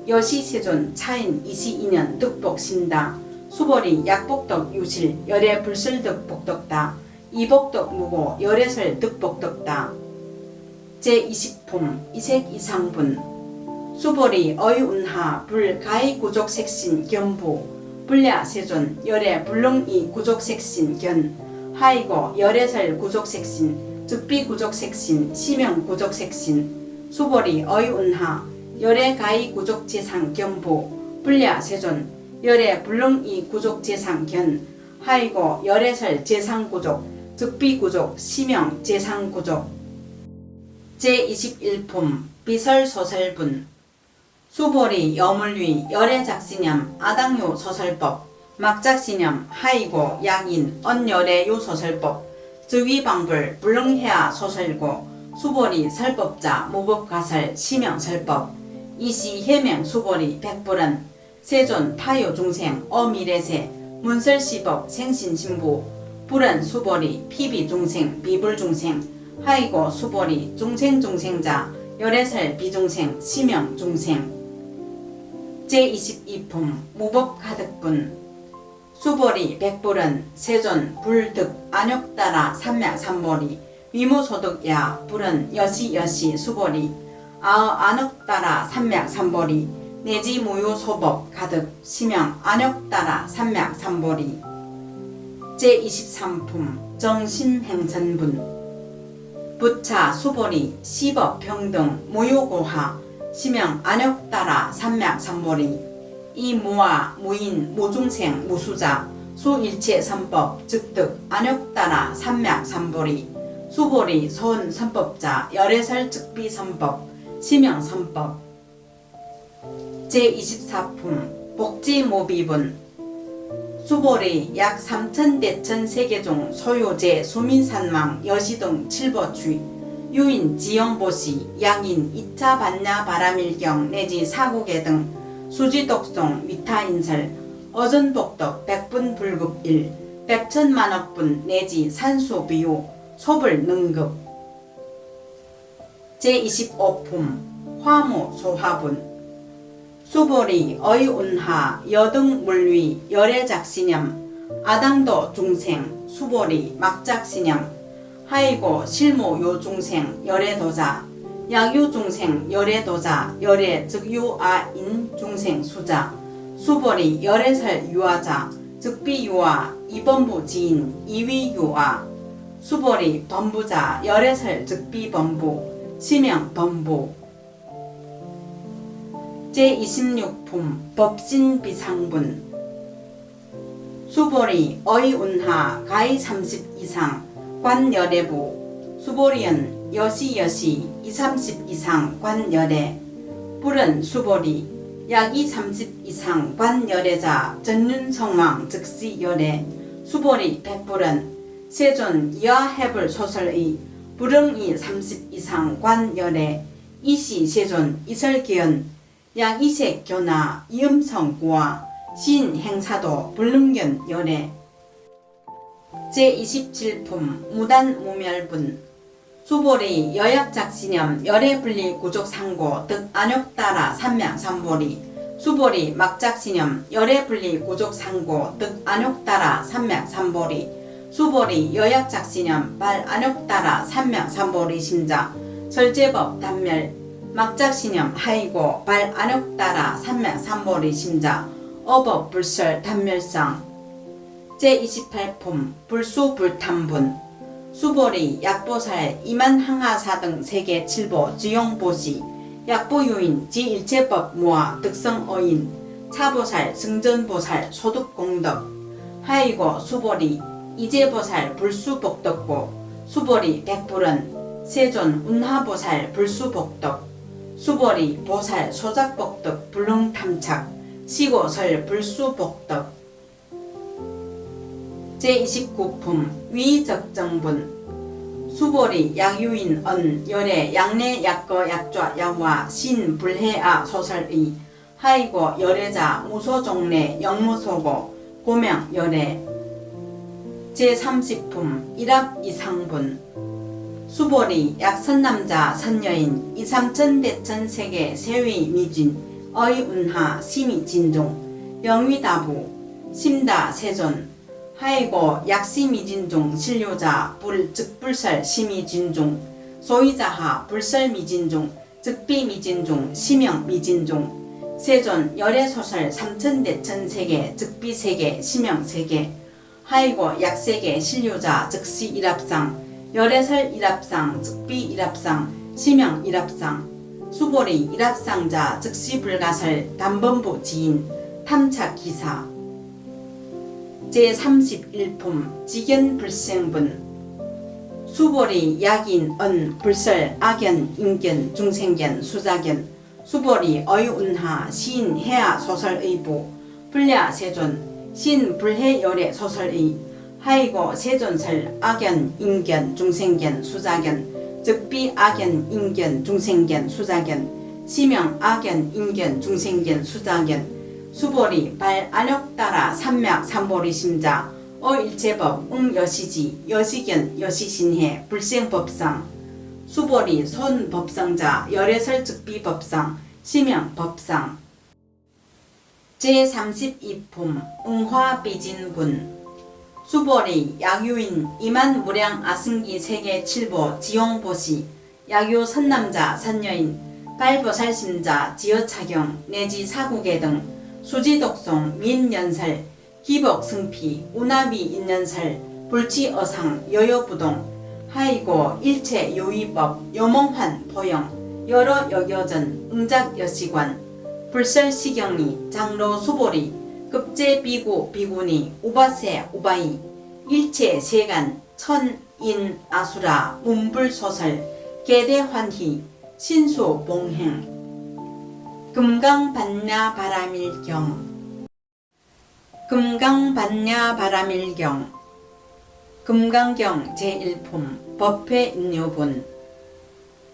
[SPEAKER 1] 여시세존 차인 22년 득복신다 수보리 약복덕 유실 열애 불설득 복덕다 이복덕 무고 열애설 득복덕다 제20품 이색이상분 수보리 어이운하 불 가이구족색신 견부 불야세존 열애 불능이 구족색신 견 하이고 열애설 구족색신 즉비구족색신 시명구족색신 수보리 어이운하 열애 가이구족재상 견부 불야세존 열애 불능이 구족 재상견 하이고 열애설 재상구족 즉비구족 시명 재상구족 제21품 비설소설분 수보리 여물위 열애작시념 아당요 소설법 막작시념 하이고 약인 언열애요 소설법 즉위방불 불능해야 소설고 수보리 설법자 무법가설 시명설법 이시 해명 수보리 백불은 세존 파요 중생 어미래세 문설시법 생신신부 불은 수보리 피비 중생 비불 중생 하이고 수보리 중생 중생자 열애설 비중생 시명 중생 제22품 무법 가득분 수보리 백불은 세존 불득 안욕따라 삼맥삼보리 위무소득야 불은 여시여시 수보리 안욕따라 삼맥삼보리 내지 무효소법 가득 시명 안욕따라 삼맥삼보리 제23품 정신행선분 부차 수보리 시법 평등 무효고하 시명 안욕따라 삼맥삼보리 이무와 무인 무중생 무수자 수일체 선법 즉득 안욕따라 삼맥삼보리 수보리 소은 선법자 열애설 즉비 선법 시명 선법 제24품 복지모비분 수보리 약 3,000대천 세계중 소유제 수민산망 여시등 칠보추 유인 지영보시 양인 2차 반야 바라밀경 내지 사국의 등 수지독송 위타인설 어전복덕 백분불급일 백천만억분 내지 산소비유 소불능급 제25품 화무소화분 수보리 어이운하 여등물위 열애작시념 아당도 중생 수보리 막작시념 하이고 실모 요중생 열애도자 약유중생 열애도자 열애 즉 유아인 중생 수자 수보리 열애설 유아자 즉비유아 이범부 지인 이위유아 수보리 범부자 열애설 즉비범부 시명범부 제26품 법신비상분 수보리 어이운하 가이 30 이상 관열애부 수보리은 여시여시 230 이상 관열애 불은 수보리 약이 30 이상 관열애자 전륜성왕 즉시 열애 수보리 백불은 세존 이하해불 소설의 불응이 30 이상 관열애 이시 세존 이설기연 약 이색 견화 이음성구와 신 행사도 불능견 열애 제27품 무단무멸분 수보리 여약작시념 열애분리 구족상고 득 안욕따라 삼맥삼보리 수보리 막작시념 열애분리 구족상고 득 안욕따라 삼맥삼보리 수보리 여약작시념 발 안욕따라 삼맥삼보리 심자 설제법 단멸 막작시념 하이고 발 안욕따라 삼맥삼보리 심자 어법 불설 단멸상 제28품 불수불탐분 수보리 약보살 이만항하사 등 세계 칠보 지용보시 약보유인 지일체법 무아 득성어인 차보살 승전보살 소득공덕 하이고 수보리 이제보살 불수복덕고 수보리 백불은 세존 운하보살 불수복덕 수보리 보살 소작복덕 불능탐착 시고설 불수복덕 제29품 위적정분 수보리 약유인 언 열애 양내 약거 약좌 양화 신 불해아 소설의 하이고 열애자 무소종래 영무소고 고명 열애 제30품 일합이상분 수보리 약선남자 선여인 2,3천대천 세계 세위 미진 어이운하 심이진종 영위다부 심다 세존 하이고 약시미진종 신료자 불 즉불설 심이진종 소위자하 불설미진종 즉비미진종 시명미진종 세존 열애소설 3,000대천 세계 즉비세계 시명세계 하이고 약세계 신료자 즉시 일합상 열애설 일합상 즉비 일합상 시명 일합상 수보리 일합상자 즉시 불가설 단범부 지인 탐착기사 제31품 직연불생분 수보리 약인 언 불설 악연 인견 중생견 수자견 수보리 어이운하 시인 해아 소설의부 불야 세존 시인 불해 열애 소설의 하이고 세존설 악연 인견 중생견 수자견 즉비 악연 인견 중생견 수자견 시명 악연 인견 중생견 수자견 수보리 발 안욕 따라 삼맥 삼보리 심자 어일체법 응여시지 여시견 여시신해 불생법상 수보리 손법상자 열애설 즉비법상 시명법상 제32품 응화비진분 수보리 약유인 이만무량 아승기 세계 7보 지용보시 약유 선남자 선여인 발보살심자 지어차경 내지 사국의 등 수지독송 민연설 기복승피 우나비 인연설 불치어상 여여부동 하이고 일체요의법 여몽환 포영 여러 여여전 응작여시관 불설시경리 장로 수보리 급제비구 비구니 우바세 우바이 일체세간 천인 아수라 문불소설 계대환희 신수봉행 금강반야바라밀경 금강반야바라밀경 금강경 제1품 법회인유분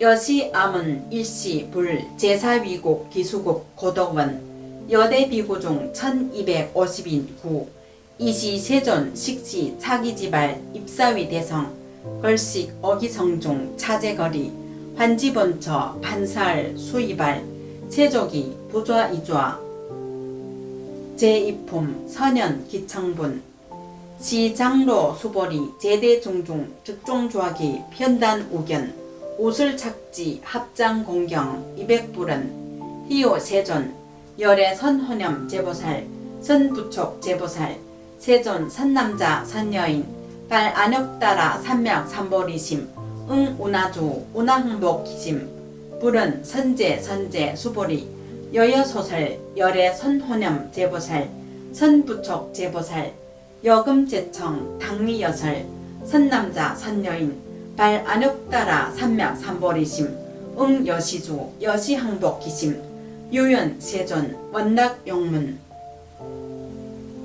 [SPEAKER 1] 여시암은 일시 불 제사위국 기수국 고덕원 여대비구중 1250인 구 이시 세존 식시 차기지발 입사위 대성 걸식 어기성중 차제거리 환지번처 반살 수이발 세족이 부좌 이좌 제2품 선연 기청분 시장로 수보리 제대중중 즉종조하기 편단 우견 옷을 착지 합장 공경 200불은 희요 세존 열애 선호념 제보살 선부촉 제보살 세존 선남자 선여인 발 안욕 따라 삼맥 삼보리심 응운하주 운하흥복 기심 불은 선제 선제 수보리 여여소설 열애 선호념 제보살 선부촉 제보살 여금제청 당리여설 선남자 선여인 발 안욕 따라 삼맥 삼보리심 응여시주 여시항복 기심 유연 세존 원락 용문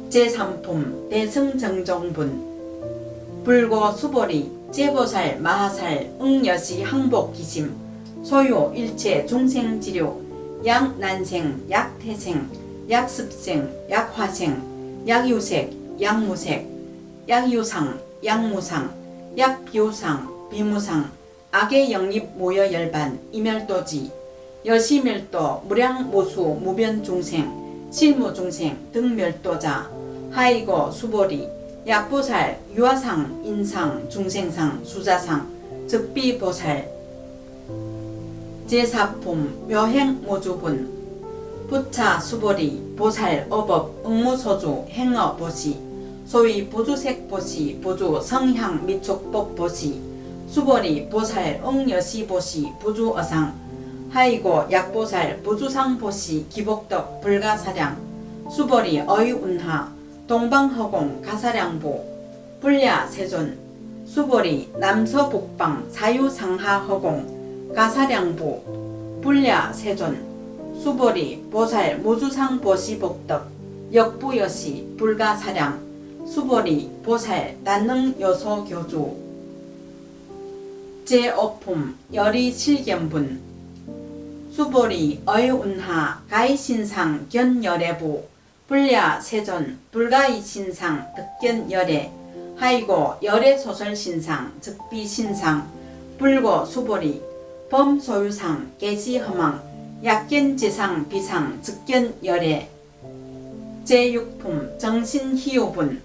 [SPEAKER 1] 제3품 대승정정분 불고 수보리 제보살 마하살 응여시 항복 기심 소요 일체 중생지료 약난생 약태생 약습생 약화생 약유색 약무색 약유상 약무상 약비우상 비무상 악의 영립 모여 열반 이멸도지 여시멸도 무량모수 무변중생 실무중생 등멸도자 하이고 수보리 약보살 유아상 인상 중생상 수자상 즉비보살 제4품 묘행모주분 부차 수보리 보살 어법 응무소주 행어보시 소위 보주색보시 보주 성향 미촉법보시 수보리 보살 응여시보시 부주어상 하이고 약보살 부주상보시 기복덕 불가사량 수보리 어이운하 동방허공 가사량보 불야 세존 수보리 남서북방 사유상하허공 가사량보 불야 세존 수보리 보살 무주상보시복덕 역부여시 불가사량 수보리 보살 난능여소교주 제5품 열이실견분 수보리 어이운하 가이신상 견열애부 불야 세존 불가이신상 득견열애 하이고 열애소설신상 즉비신상 불고 수보리 범소유상 계시허망 약견지상 비상 즉견열애 제6품 정신희요분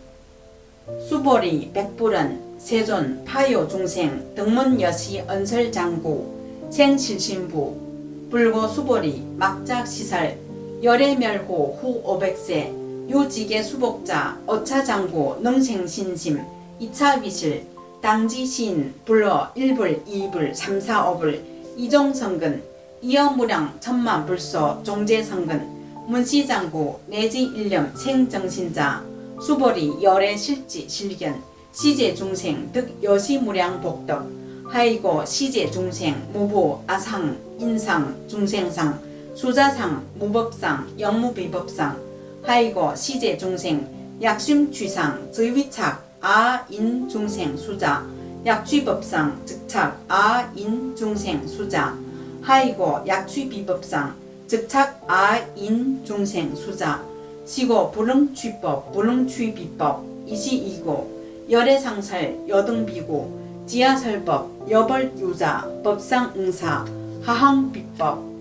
[SPEAKER 1] 수보리 백불은 세존 파요중생 등문여시 언설장구 생실신부 불고 수보리 막작시설 열애멸고 후 500세 유지계 수복자 어차장구 능생신심 2차위실 당지시인 불어 1불 2불 3, 4, 5불 이종성근 이어무량 천만불소 종제성근 문시장구 내지 일념 생정신자 수보리 열애 실지 실견 시제중생 득 여시무량 복덕 하이고 시제중생 무보 아상 인상 중생상 수자상 무법상 영무비법상 하이고 시제중생 약심취상 저위착 아인중생 수자 약취법상 즉착 아인중생 수자 하이고 약취비법상 즉착 아인중생 수자 시고 불응취법 불응취비법 이시이고 열애상설 여등비고 지하설법 여벌유자 법상응사 하항비법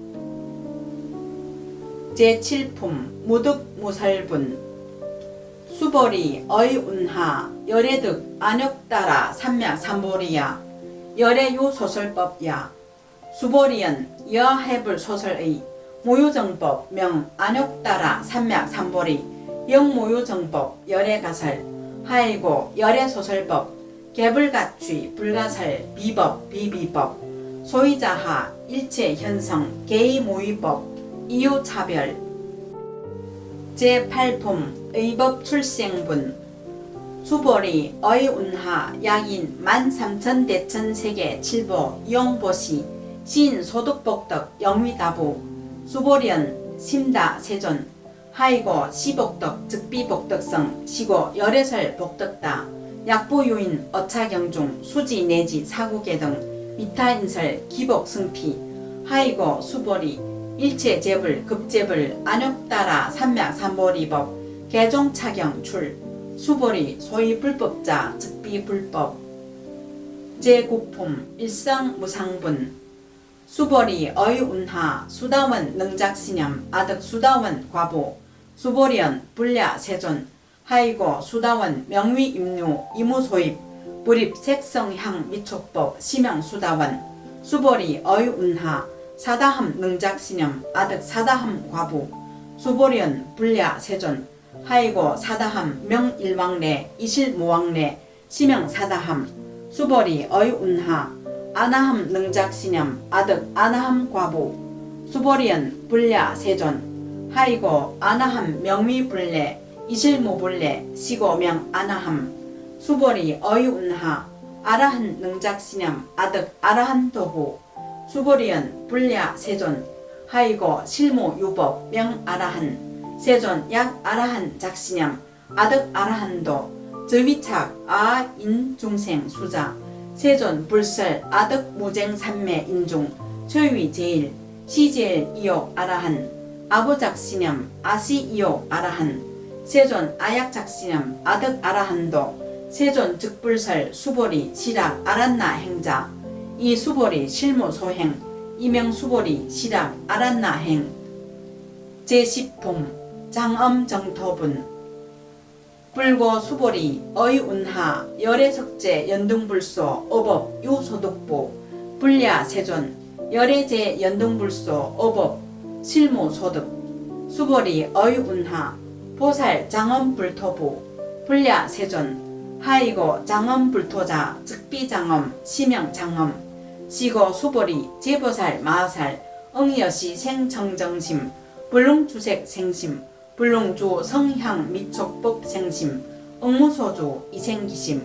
[SPEAKER 1] 제7품 무득무설분 수보리 어이운하 열애득 안욕따라 삼맥삼보리야 열애요 소설법야 수보리연 여해불 소설의 모유정법 명 안욕따라 삼맥삼보리 영모유정법 열애가설 하이고 열애소설법 개불가취 불가설 비법 비비법 소위자하 일체현성 개의모의법 이유차별 제8품 의법 출생분 수보리 어이운하 약인 13,000대천세계 7보 이용보시 시인 소득복덕 영위다부 수보련 심다 세존 하이고 시복덕 즉비복덕성 시고 열애설 복덕다 약보요인 어차경중 수지 내지 사구계 등 미타인설 기복승피 하이고 수보리 일체재불 급재불 안욕따라 삼맥삼보리법 개종차경 출 수보리 소위 불법자 즉비불법 제9품 일성무상분 수보리 어이운하 수다원 능작신염 아득 수다원 과보 수보련 불야 세존 하이고 수다원 명위임류 이무소입 불입 색성향 미촉법 시명수다원 수보리 어이운하 사다함 능작신염 아득 사다함 과부 수보련 불야 세존 하이고 사다함 명일왕래 이실무왕래 시명사다함 수보리 어이운하 아나함 능작신염 아득 아나함 과부 수보리연 불야 세존 하이고 아나함 명위불래 이실무불래 시고명 아나함 수보리 어이운하 아라한 능작신염 아득 아라한 도부 수보리연 불야 세존 하이고 실무유법 명 아라한 세존 약 아라한 작신염 아득 아라한도 저위착 아인중생 수자 세존 불설 아득 무쟁 삼매 인중 최위 제일 시제일 이욕 아라한 아부작신염 아시 이욕 아라한 세존 아약작신염 아득 아라한도 세존 즉불설 수보리 시락 아란나 행자 이 수보리 실무소행 이명 수보리 시락 아란나 행 제10품 장엄정토분 불고 수보리 어이운하 열애석제 연등불소 어법 유소득부 불야 세존 열애제 연등불소 어법 실무소득 수보리 어이운하 보살 장엄불토부 불야 세존 하이고 장엄불토자 즉비장엄 시명장엄 시고 수보리 제보살 마하살 응여시 생정정심 불릉주색 생심 불릉주 성향 미촉법 생심 응무소주 이생기심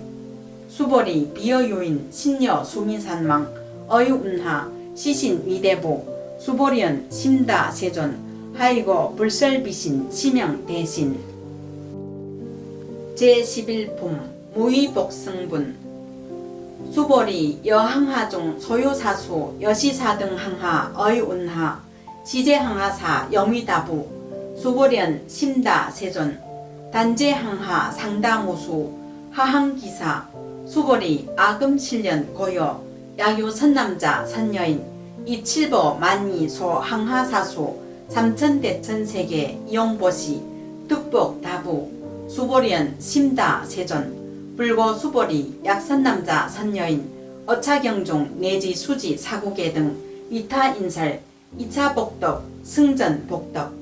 [SPEAKER 1] 수보리 비어요인 신여 수미산망 어이운하 시신 위대보 수보리연 심다 세존 하이고 불설비신 시명 대신 제11품 무의복승분 수보리 여항하중 소요사수 여시사등항하 어이운하 시제항하사 영위다부 수보련 심다 세존 단제항하 상다무수 하항기사 수보리 아금실련 고요 야요 선남자 선여인 이칠보 만이 소 항하사수 삼천대천세계 이용보시 득복 다부 수보련 심다 세존 불고 수보리 약선남자 선여인 어차경중 내지 수지 사구계 등 이타인설 2차 복덕 승전 복덕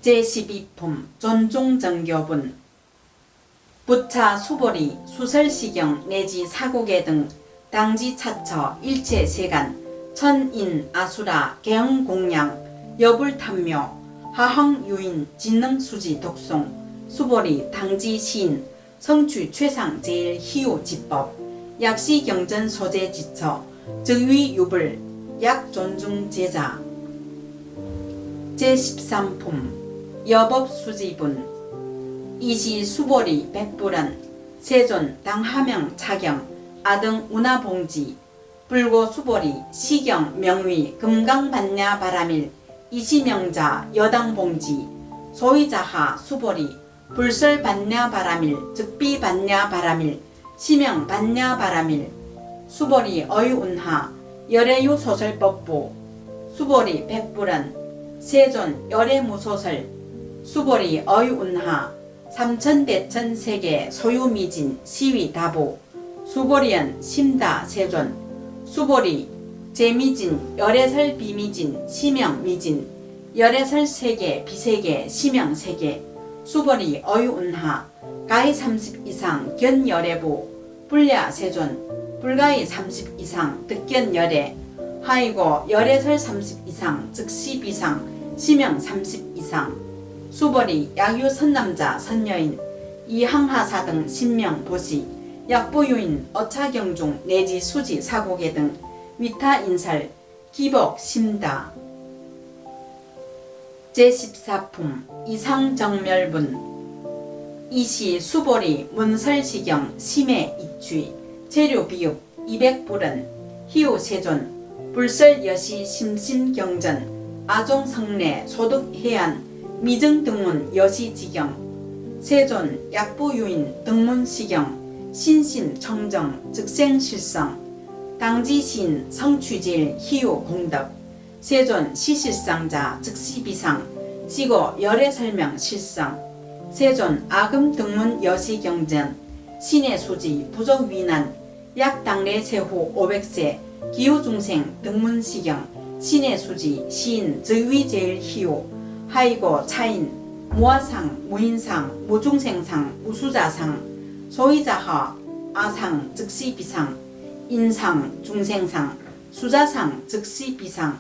[SPEAKER 1] 제12품 존중정교분 부차 수보리 수설시경 내지 사구계 등 당지차처 일체세간 천인 아수라 개흥공양 여불탐묘 하황유인 진능수지 독송 수보리 당지 시인 성취 최상 제일 희우 지법 약시경전 소재 지처 즉위 유불 약 존중 제자 제13품 여법수지분 이시 수보리 백불은 세존 당하명 차경 아등 운하봉지 불고 수보리 시경 명위 금강반야 바람일 이시명자 여당봉지 소위자하 수보리 불설반야 바람일 즉비반야 바람일 시명반야 바람일 수보리 어이운하 열애유 소설법부 수보리 백불은 세존 열애무소설 수보리 어이운하 삼천대천 세계 소유미진 시위다보 수보리연 심다 세존 수보리 제미진 열애설 비미진 시명미진 열애설 세계 비세계 시명세계 수보리 어이운하 가히 30 이상 견열애부 불야 세존 불가히 30 이상 득견열애 하이고 열애설 30 이상 즉시 비상 시명 30 이상 수보리 약유 선남자 선여인 이항하사 등 신명 보시 약보유인 어차경중 내지 수지 사고계 등 위타 인설 기복 심다 제14품 이상정멸분 이시 수보리 문설시경 심해 이취 재료비읍 200불은 희우 세존 불설여시 심심경전 아종성례 소득해안 미증등문 여시지경 세존 약보유인 등문시경 신심청정 즉생실성 당지시인 성취질 희우 공덕 세존 시실상자 즉시비상 시고 열애설명 실성 세존 아금등문 여시경전 신의 수지 부족위난 약당례 세후 500세 기후중생 등문시경 신의 수지 시인 즉위제일 희우 하이고 차인 무아상 무인상 무중생상 무수자상 소위자하 아상 즉시비상 인상 중생상 수자상 즉시비상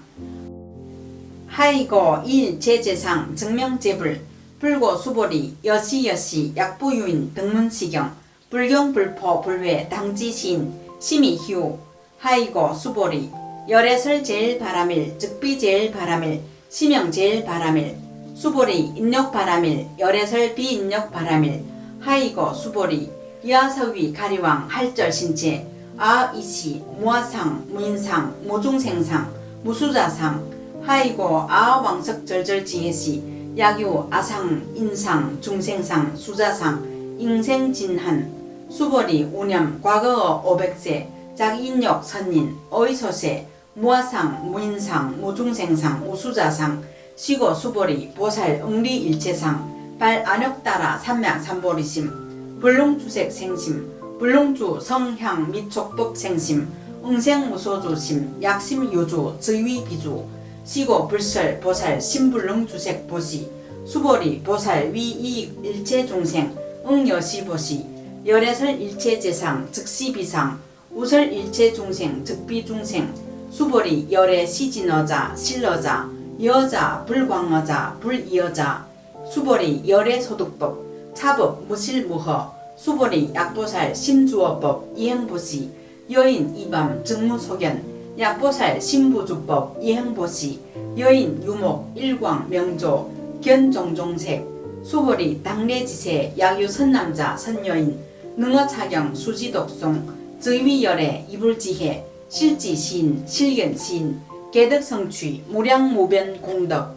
[SPEAKER 1] 하이고 일제제상 증명제불 불고 수보리 여시여시 약부유인 등문시경 불경불포 불회 당지시인 심이희우 하이고 수보리 열애설 제일 바람일 즉비 제일 바람일 시명 제일 바람일 수보리 인력 바람일 열애설 비인력 바람일 하이고 수보리 여하서위 가리왕 할절 신체 아이시 무아상 무인상 무중생상 무수자상 하이고 아왕석 절절지혜시 약유 아상 인상 중생상 수자상 인생진한 수보리 우념 과거어 500세 작인력 선인 어이소세 무아상 무인상 무중생상 무수자상 시고 수보리 보살 응리일체상 발안역따라 삼약 삼보리심 불롱주색 생심 불롱주 성향 미촉법 생심 응생무소주심 약심유주 즉위비주 시고 불설 보살 신불릉주색 보시 수보리 보살 위이익 일체중생 응여시보시 열애설 일체재상 즉시비상 우설 일체중생 즉비중생 수보리 열애 시진어자 실어자 여자 불광어자 불이어자 수보리 열애 소득법 차법 무실무허 수보리 약보살 심주어법 이행보시 여인 이밤 증무소견 약보살 신부주법 이행보시 여인 유목 일광 명조 견종종색 수보리 당례지세 약유선남자 선여인 능어차경 수지독송 즉위열애 이불지혜 실지시인 실견시인 개덕성취 무량무변 공덕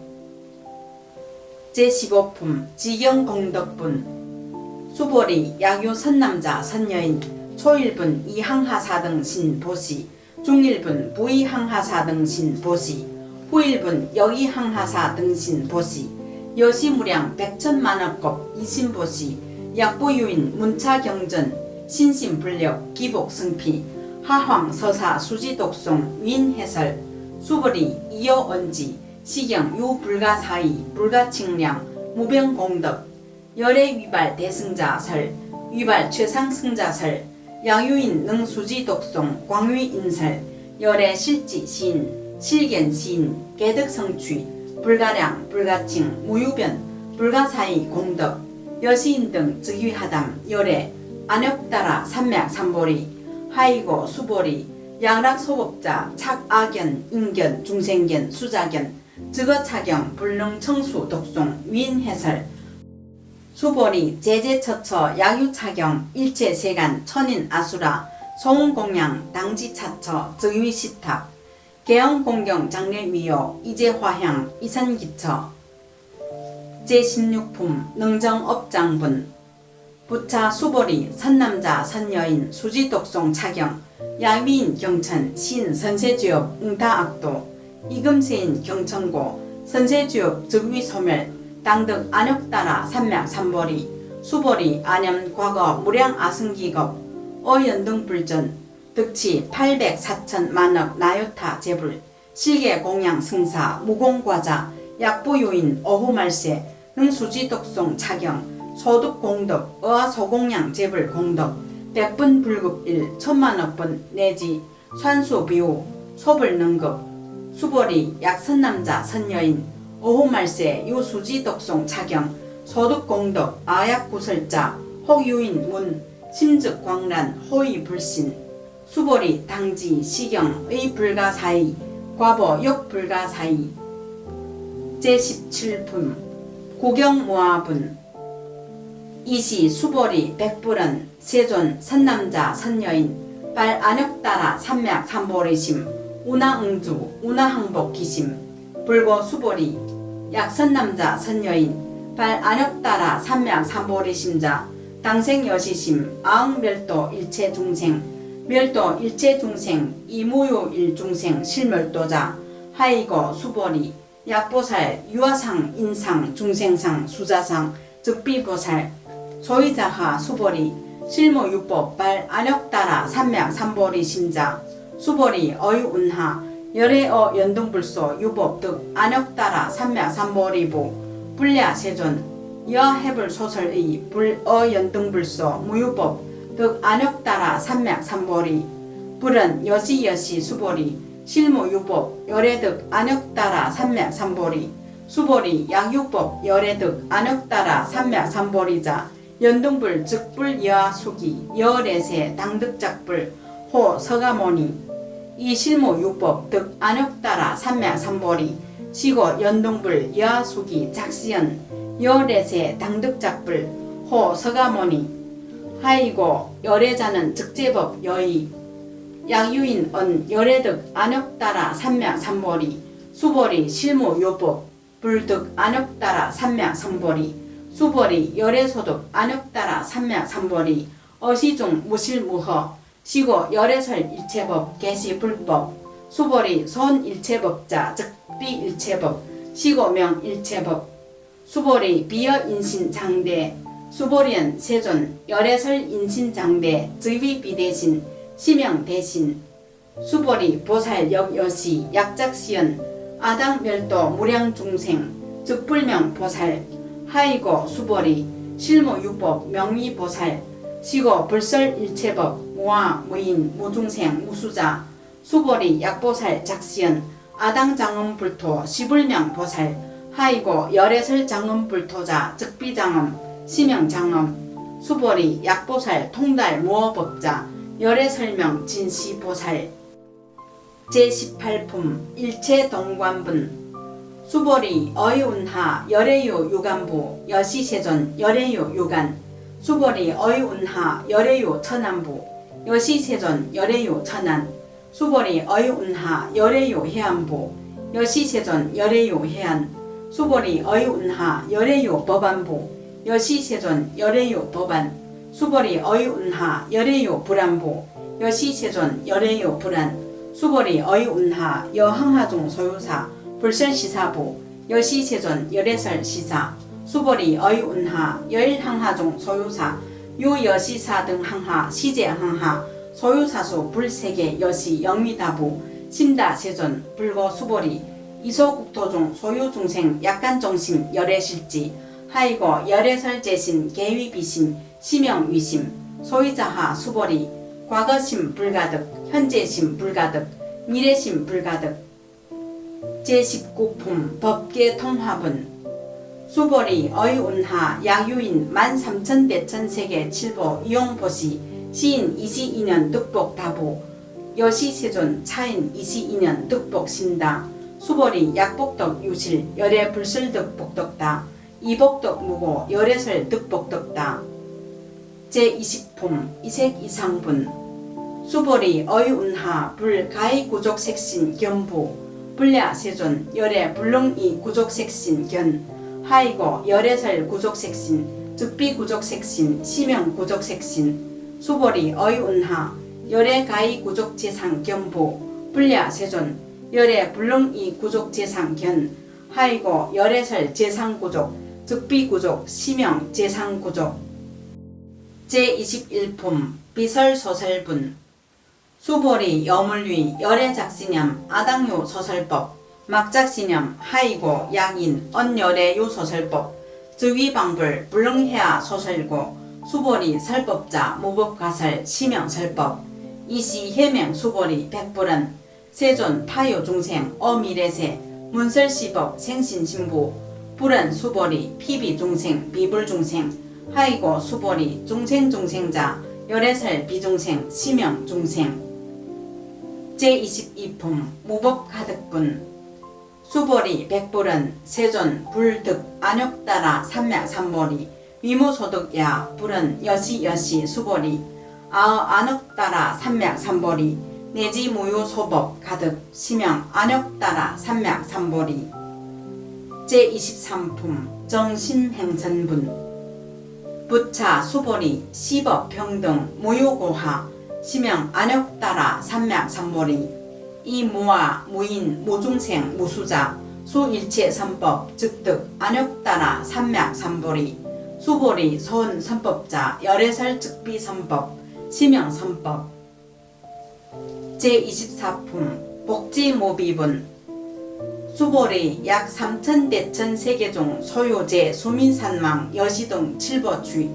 [SPEAKER 1] 제15품 지경공덕분 수보리 약유선남자 선여인 초일분 이항하사 등 신보시 중일분 부이항하사 등 신보시 후일분 여기항하사 등 신보시 여시무량 백천만억급 이신보시 약보유인 문차경전 신심불력 기복승피 하황서사 수지독송 윈해설 수보리 이어언지 시경 유불가사의 불가칭량 무병공덕 열애위발 대승자설 위발 최상승자설 양유인 능수지독송 광위인설 열애 실지시인 실견시인 개덕성취 불가량, 불가칭, 무유변, 불가사의, 공덕, 여시인 등 즉위하담, 열애, 안역따라, 삼맥, 삼보리, 하이고, 수보리, 양락소법자, 착악견, 인견, 중생견, 수자견, 즉어차경, 불능, 청수, 독송, 위인해설, 수보리, 제제처처, 야유차경, 일체세간, 천인, 아수라, 송공양, 당지차처, 즉위시탑, 개영공경, 장례위요, 이제화향, 이산기처, 제16품, 능정업장분, 부차, 수보리, 선남자, 선여인, 수지독송, 차경, 야위인, 경천, 신, 선세주엽, 응타악도, 이금세인, 경천고, 선세주엽, 즉위소멸, 당득, 안역따라, 삼맥, 삼보리, 수보리, 안염, 과거, 무량, 아승기겁, 어연등불전, 득치, 800, 4천, 만억, 나요타, 제불, 실계, 공양, 승사, 무공과자, 약부요인, 어후말세, 능수지독송, 차경, 소득공덕, 어하소공양, 제불, 공덕, 백분 불급일, 천만억분 내지 산수비호, 소불능급, 수보리, 약선남자, 선여인, 어호말세, 유수지독송, 차경, 소득공덕, 아약구설자, 혹유인, 문, 심즉광란, 호의불신, 수보리, 당지, 시경, 의불가사의, 과보, 역불가사의, 제17품, 구경모아분, 이시, 수보리, 백불은, 세존, 선남자, 선여인, 빨 안역따라, 삼맥, 삼보리심, 운하응주, 운하항복, 기심, 불고, 수보리, 약선남자, 선여인, 빨 안역따라, 삼맥, 삼보리심자, 당생여시심, 아응멸도, 일체중생, 멸도, 일체중생, 이무요, 일중생, 실멸도자, 하이고, 수보리, 약보살, 유아상, 인상, 중생상, 수자상, 즉비보살, 소이자하, 수보리, 실무유법, 발, 안역따라, 삼맥, 삼보리, 심자, 수보리, 어유운하, 열애어, 연등불소, 유법, 득, 안역따라, 삼맥, 삼보리부, 불야, 세존, 여해불 소설의, 불어, 연등불소, 무유법, 득, 안역따라, 삼맥, 삼보리, 불은, 여시여시, 수보리, 실무유법, 열애득, 안역따라, 삼맥, 삼보리, 수보리, 약유법, 열애득, 안역따라, 삼맥, 삼보리자, 연등불, 즉불, 여수기, 여래세, 당득작불, 호, 서가모니, 이실무유법, 득, 안역따라, 삼맥, 삼보리, 시고, 연등불, 여수기, 작시연, 여래세, 당득작불, 호, 서가모니, 하이고, 열애자는 즉제법, 여의, 약유인, 언, 열애득, 안역따라, 삼맥, 삼보리, 수보리, 실무요법, 불득, 안역따라, 삼맥, 삼보리, 수보리, 열애소득, 안역따라, 삼맥, 삼보리, 어시중, 무실무허, 시고, 열애설, 일체법, 개시불법, 수보리, 손일체법자, 즉비일체법, 시고명, 일체법, 수보리, 비여인신장대, 수보리은, 세존, 열애설, 인신장대, 즉위비대신, 시명대신, 수보리, 보살, 역여시, 약작시연, 아당멸도, 무량중생, 즉불명, 보살, 하이고, 수보리, 실무유법, 명의보살, 시고, 불설일체법, 무아, 무인, 무중생, 무수자, 수보리, 약보살, 작시연, 아당장엄불토, 시불명보살, 하이고, 열애설 장엄불토자, 즉비장엄, 시명장엄, 수보리, 약보살, 통달, 무어법자, 열애설명, 진시보살, 제18품, 일체동관분, 수보리, 어이운하, 열애요, 유간부, 여시세존, 열애요, 유간, 수보리, 어이운하, 열애요, 천안부, 여시세존, 열애요, 천안, 수보리, 어이운하, 열애요, 해안부, 여시세존, 열애요, 해안, 수보리, 어이운하, 열애요, 법안부, 여시세존, 열애요, 법안, 수보리, 어이운하, 열애요, 불안부, 여시세존, 열애요, 불안, 수보리, 어이운하, 여항하중 소유사, 불설시사부, 여시세존, 열애설 시사, 수보리, 어이운하, 여일항하중 소유사, 유여시사 등 항하, 시제항하, 소유사수, 불세계, 여시, 영미다부, 심다세존, 불고, 수보리, 이소국토중, 소유중생, 약간정신, 열애실지, 하이고, 열애설제신, 계위비신, 시명위심, 소이자하, 수보리, 과거심 불가득, 현재심 불가득, 미래심 불가득, 제19품 법계통합은 수보리 의운하 야유인 13,대천세계 칠보 이용보시 시인 22년 득복다부 여시세존 차인 22년 득복신다 수보리 약복덕 유실 열애 불설득 복덕다 이복덕 무고 열애설 득복덕다 제20품 이색 이상분 수보리 의운하 불가이 구족색신 견부 불야세존 열애 불능이 구족색신 견 하이고 열애설 구족색신 즉비 구족색신 시명 구족색신 수보리 의운하 열애 가이 구족재상 견부 불야세존 열애 불능이 구족재상 견 하이고 열애설 재상구족 즉비 구족 시명 재상구족 제21품 비설소설분 수보리 여물위 열애작시념 아당요 소설법 막작시념 하이고 양인 언열애요 소설법 즉위방불 불능해야 소설고 수보리 설법자 무법가설 시명설법 이시 해명 수보리 백불은 세존 파요중생 어미래세 문설시법 생신신부 불은 수보리 피비중생 비불중생 하이고 수보리 중생중생자 열애설 비중생 시명중생 제22품 무법가득분 수보리 백불은 세존 불득 안욕따라 삼맥삼보리 위무소득야 불은 여시여시 수보리 안욕따라 삼맥삼보리 내지 무효소법 가득 시명 안욕따라 삼맥삼보리 제23품 정신행선분 부차 수보리 시법평등 무효고하 시명 안욕따라 삼맥삼보리 이무아 무인 무중생 무수자 수일체선법 즉득 안욕따라 삼맥삼보리 수보리 소은선법자 열애설 즉비선법 시명선법 제24품 복지모비분 수보리 약 3,000대천 세계중 소유제 수민산망 여시등 칠보추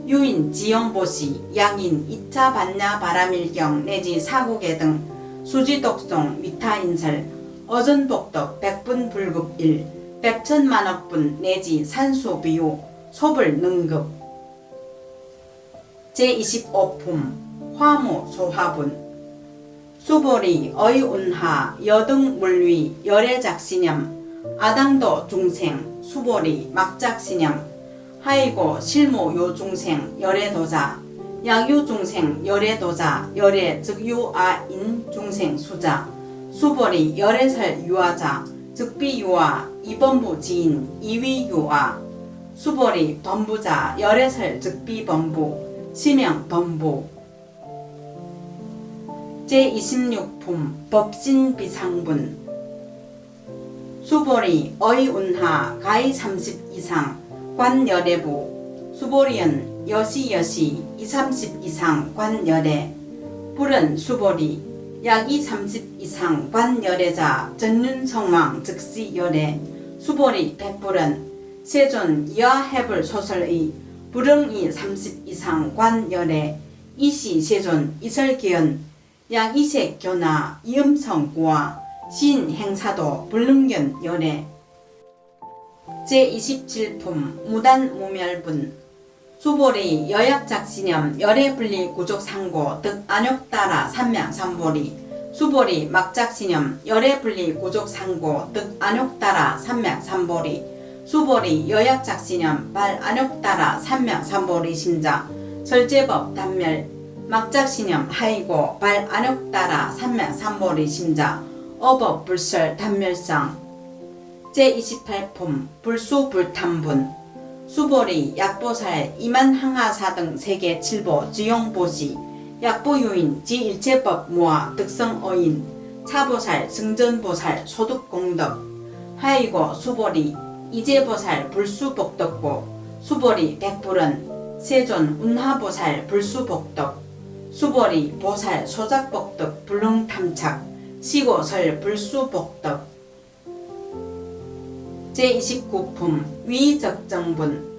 [SPEAKER 1] 유인 지영보시 양인 2차 반야 바라밀경 내지 사국계 등 수지독종 미타인설 어전복덕 백분불급일 백천만억분 내지 산수비유 소불능급 제25품 화무소화분 수보리 의운하 여등물위 열애작시념 아당도 중생 수보리 막작시념 하이고 실모요중생 열애도자 약유중생 열애도자 열애 즉 유아인 중생 수자 수보리 열애설 유아자 즉비유아 이범부 지인 이위유아 수보리 범부자 열애설 즉비범부 시명범부 제26품 법신비상분 수보리 의운하 가이 30 이상 관열애부 수보리은 여시여시 230 이상 관열애 불은 수보리 약 30 이상 관열애자 전륜성망 즉시 열애 수보리 백불은 세존 이하해불 소설의 불응이 30 이상 관열애 이시 세존 이설기연 약 이색 견하 이음성구와 신 행사도 불능견 열애 제27품 무단무멸분 수보리 여약작시념 열애분리 구족상고 득 안욕따라 삼맥삼보리 수보리 막작시념 열애분리 구족상고 득 안욕따라 삼맥삼보리 수보리 여약작시념 발 안욕따라 삼맥삼보리 신자 설제법 단멸 막작시념 하이고 발 안욕따라 삼맥삼보리 심자 어법 불설 단멸상 제28품 불수불탐분 수보리 약보살 이만항하사 등 세계 칠보 지용보시 약보유인 지일체법 모아 득성어인 차보살 승전보살 소득공덕 하이고 수보리 이제보살 불수복덕고 수보리 백불은 세존 운하보살 불수복덕 수보리 보살 소작복덕 불능탐착 시고설 불수복덕 제29품 위적정분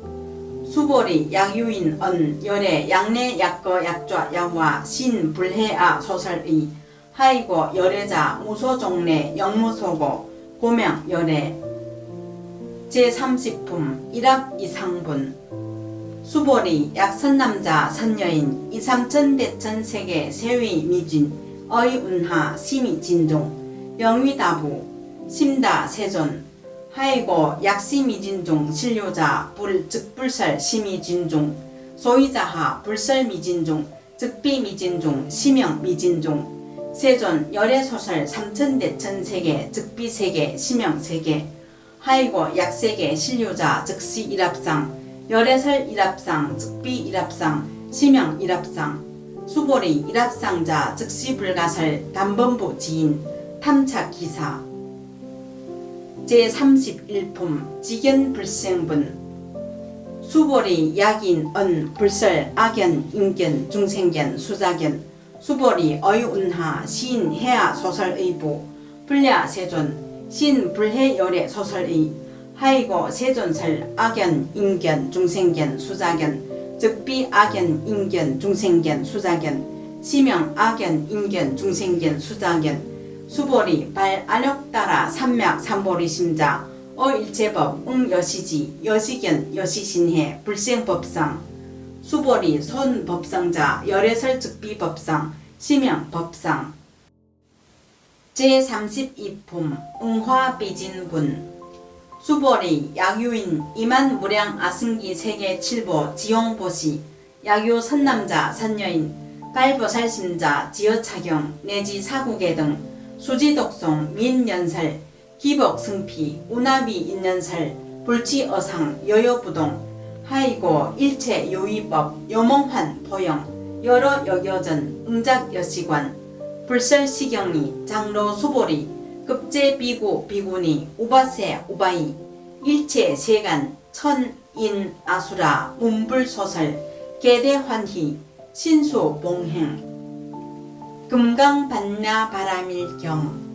[SPEAKER 1] 수보리 약유인 언 열애 양내 약거 약좌 양화 신 불해아 소설의 하이고 열애자 무소종래 영무소고 고명 열애 제30품 일합 이상분 수보리 약선남자 선여인 이삼천대천 세계 세위 미진 어이운하 심이진종 영위다부 심다 세존 하이고 약시미진종 신료자 불즉불설 심이진종 소위자하 불설미진종 즉비미진종 심영미진종 세존 열애소설 삼천대천세계 즉비세계 심영세계 하이고 약세계 신료자 즉시 일합상 열애설 일합상 즉비 일합상 심영 일합상 수보리 일합상자 즉시 불가설 담범부 지인 탐착기사 제31품 직연불생분 수보리 약인 언 불설 악연 인견 중생견 수자견 수보리 어이운하 시인 해아 소설의부 불야 세존 시인 불해 열애 소설의 하이고 세존설 악연 인견 중생견 수자견 즉비 악연 인견 중생견 수자견 시명 악연 인견 중생견 수자견 수보리 발 안욕 따라 삼맥 삼보리 심자 어일체법 응여시지 여시견 여시신해 불생법상 수보리 손법상자 열애설 즉비법상 시명법상 제32품 응화비진분 수보리 약유인 이만무량 아승기 세계 칠보 지용보시 약유 선남자 선여인 발보살심자 지어차경 내지 사국의 등 수지독송 민연설 기복승피 우나비 인연설 불치어상 여여부동 하이고 일체 요의법 여몽환 보영 여러 여여전 응작여시관 불설시경리 장로 수보리 급제비구 비구니 우바세 우바이 일체 세간 천인 아수라 문불소설 계대환희 신수 봉행 금강반야 바람일경